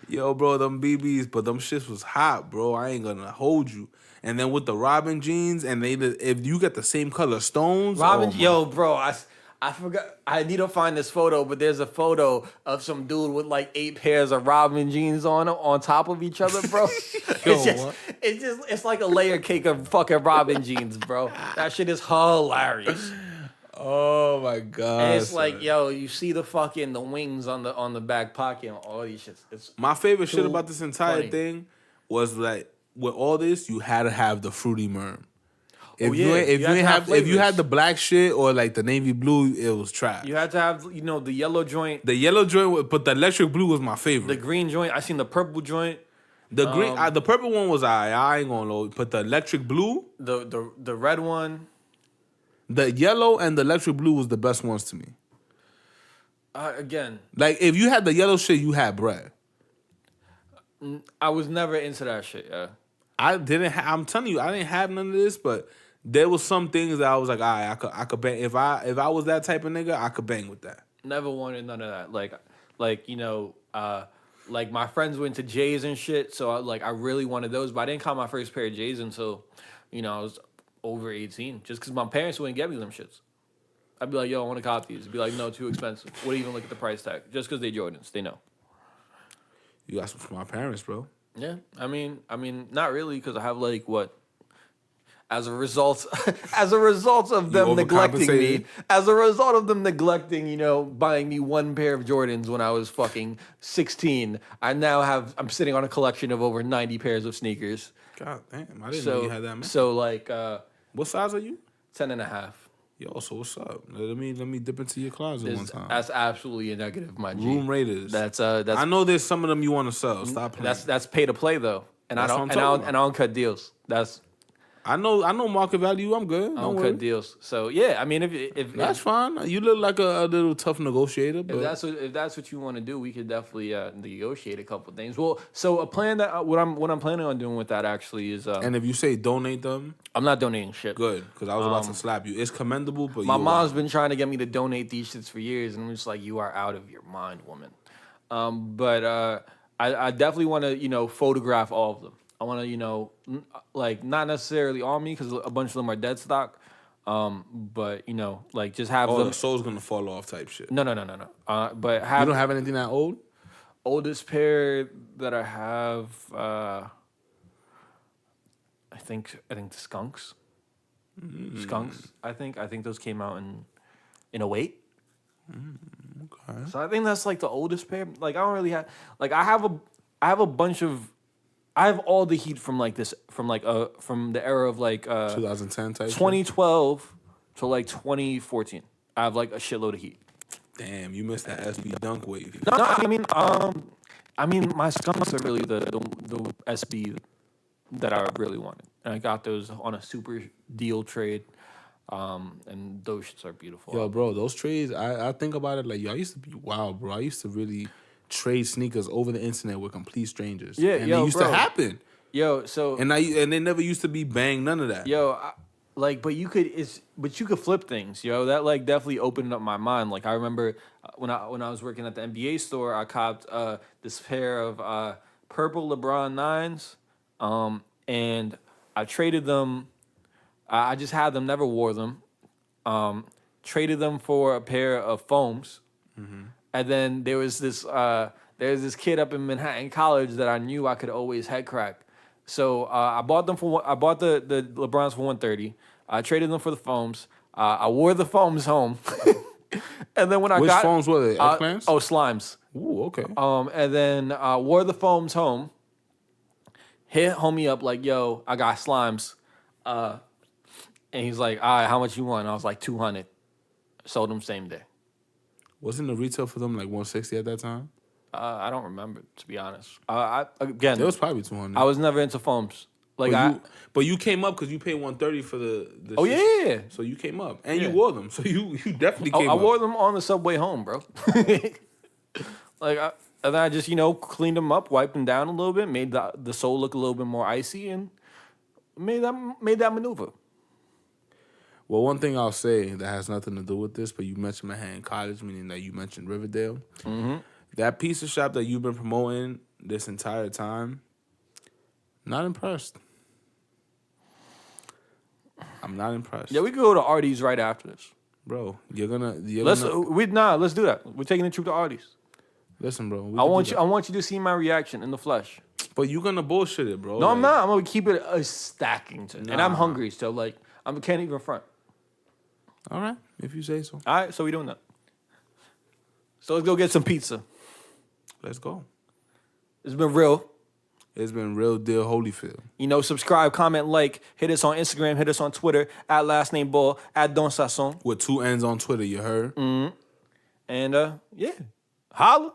Yo, bro, them BBs, but them shits was hot, bro. I ain't gonna hold you. And then with the Robin jeans, and if you get the same color stones, Robin, oh my- yo, bro, I forgot. I need to find this photo, but there's a photo of some dude with like 8 pairs of Robin jeans on top of each other, bro. Yo, It's like a layer cake of fucking Robin jeans, bro. That shit is hilarious. Oh my god! And it's son. like, yo, you see the wings on the back pocket and all these shits. It's My favorite shit too about this entire funny. thing was like with all this, you had to have the fruity merm. If yeah, if you you had to have if you had flavors. the black shit or like the navy blue, it was trash. You had to have, the yellow joint, The yellow joint, but the electric blue was my favorite. the green joint. I seen the purple joint, The green, the purple one was I ain't gonna load, but the electric blue, the red one. the yellow and the electric blue was the best ones to me. Again, Like if you had the yellow shit, you had bread. I was never into that shit. Yeah. I didn't. I'm telling you, I didn't have none of this, but there was some things that I was like, all right, I could bang. If I was that type of nigga, I could bang with that. Never wanted none of that. Like my friends went to J's and shit, so I really wanted those, but I didn't cop my first pair of J's until, I was over 18. Just because my parents wouldn't get me them shits. I'd be like, yo, I want to cop these. They'd be like, no, too expensive. Wouldn't even look at the price tag. Just because they Jordans, they know. You got some from my parents, bro. Yeah, I mean, not really, because I have as a result of them neglecting me, overcompensated? as a result of them neglecting, buying me one pair of Jordans when I was fucking 16, I'm sitting on a collection of over 90 pairs of sneakers. God damn, I didn't know you had that, man. So What size are you? 10.5. Yo, so what's up? Let me dip into your closet one time. That's absolutely a negative, my G. Room Raiders. That's I know there's some of them you want to sell. Stop playing. that's pay to play though, and That's I what don't I'm talking and I don't cut deals. I know market value. I'm good. I Don't don't worry. cut deals. So yeah, I mean, if That's fine. You look like a little tough negotiator. But if that's what you want to do, we could definitely negotiate a couple things. Well, so a plan that what I'm planning on doing with that actually is and if you say donate them, I'm not donating shit. good, because I was about to slap you. It's commendable, but My you're mom's wild. been trying to get me to donate these shits for years, and I'm just like, you are out of your mind, woman. But I definitely want to photograph all of them. I want to not necessarily on me because a bunch of them are dead stock. But just have Oh, them. the soul's gonna fall off type shit. No. But have You don't have anything that old? Oldest pair that I have, I think the Skunks. Skunks. I think those came out in 08. Okay. So I think that's like the oldest pair. Like I don't really have like I have a bunch of I have all the heat from like this from the era of like 2010 type. 2012 to like 2014. I have like a shitload of heat. Damn, you missed that SB dunk wave. No, I mean my Skunks are really the SB that I really wanted. And I got those on a super deal trade. And those shits are beautiful. Yo, bro, those trades, I think about it like, yo, I used to be wild, bro. I used to really trade sneakers over the internet with complete strangers. Yeah, and yo, it used bro. to happen. Yo, so And they never used to be bang, none of that. yo, but you could flip things, yo. That like definitely opened up my mind. Like I remember when I was working at the NBA store, I copped this pair of purple LeBron 9s, and I traded them. I just had them, never wore them. Traded them for a pair of foams, and then there's this kid up in Manhattan College that I knew I could always head crack. So I bought the LeBrons for $130. I traded them for the foams. I wore the foams home, and then when I Which got foams were they? X-Plans? Oh, Slimes. Ooh, okay. And then wore the foams home. Hit homie up like, yo, I got Slimes. And he's like, all right, how much you want? And I was like, 200. Sold them same day. Wasn't the retail for them like 160 at that time? I don't remember, to be honest. Again, It was probably 200. I was never into foams. Like but you came up because you paid 130 for the oh yeah. So you came up and Yeah. you wore them. So you definitely came I up. wore them on the subway home, bro. And then I just cleaned them up, wiped them down a little bit, made the sole look a little bit more icy, and made that maneuver. Well, one thing I'll say that has nothing to do with this, but you mentioned Manhattan College, meaning that you mentioned Riverdale. Mm-hmm. That pizza shop that you've been promoting this entire time, not impressed. I'm not impressed. Yeah, we could go to Artie's right after this. Bro, Let's do that. We're taking the trip to Artie's. Listen, bro. I want you to see my reaction in the flesh. But you're gonna bullshit it, bro. No, I'm not. I'm gonna keep it a stacking to, and I'm hungry, so like I can't even front. All right, if you say so. All right, so we doing that. So let's go get some pizza. Let's go. It's been real. It's been Real Deal Holyfield. Subscribe, comment, like, hit us on Instagram, hit us on Twitter, at LastNameBall, at Don Saçon. With 2 N's on Twitter, you heard? Mm-hmm. And, yeah, holla.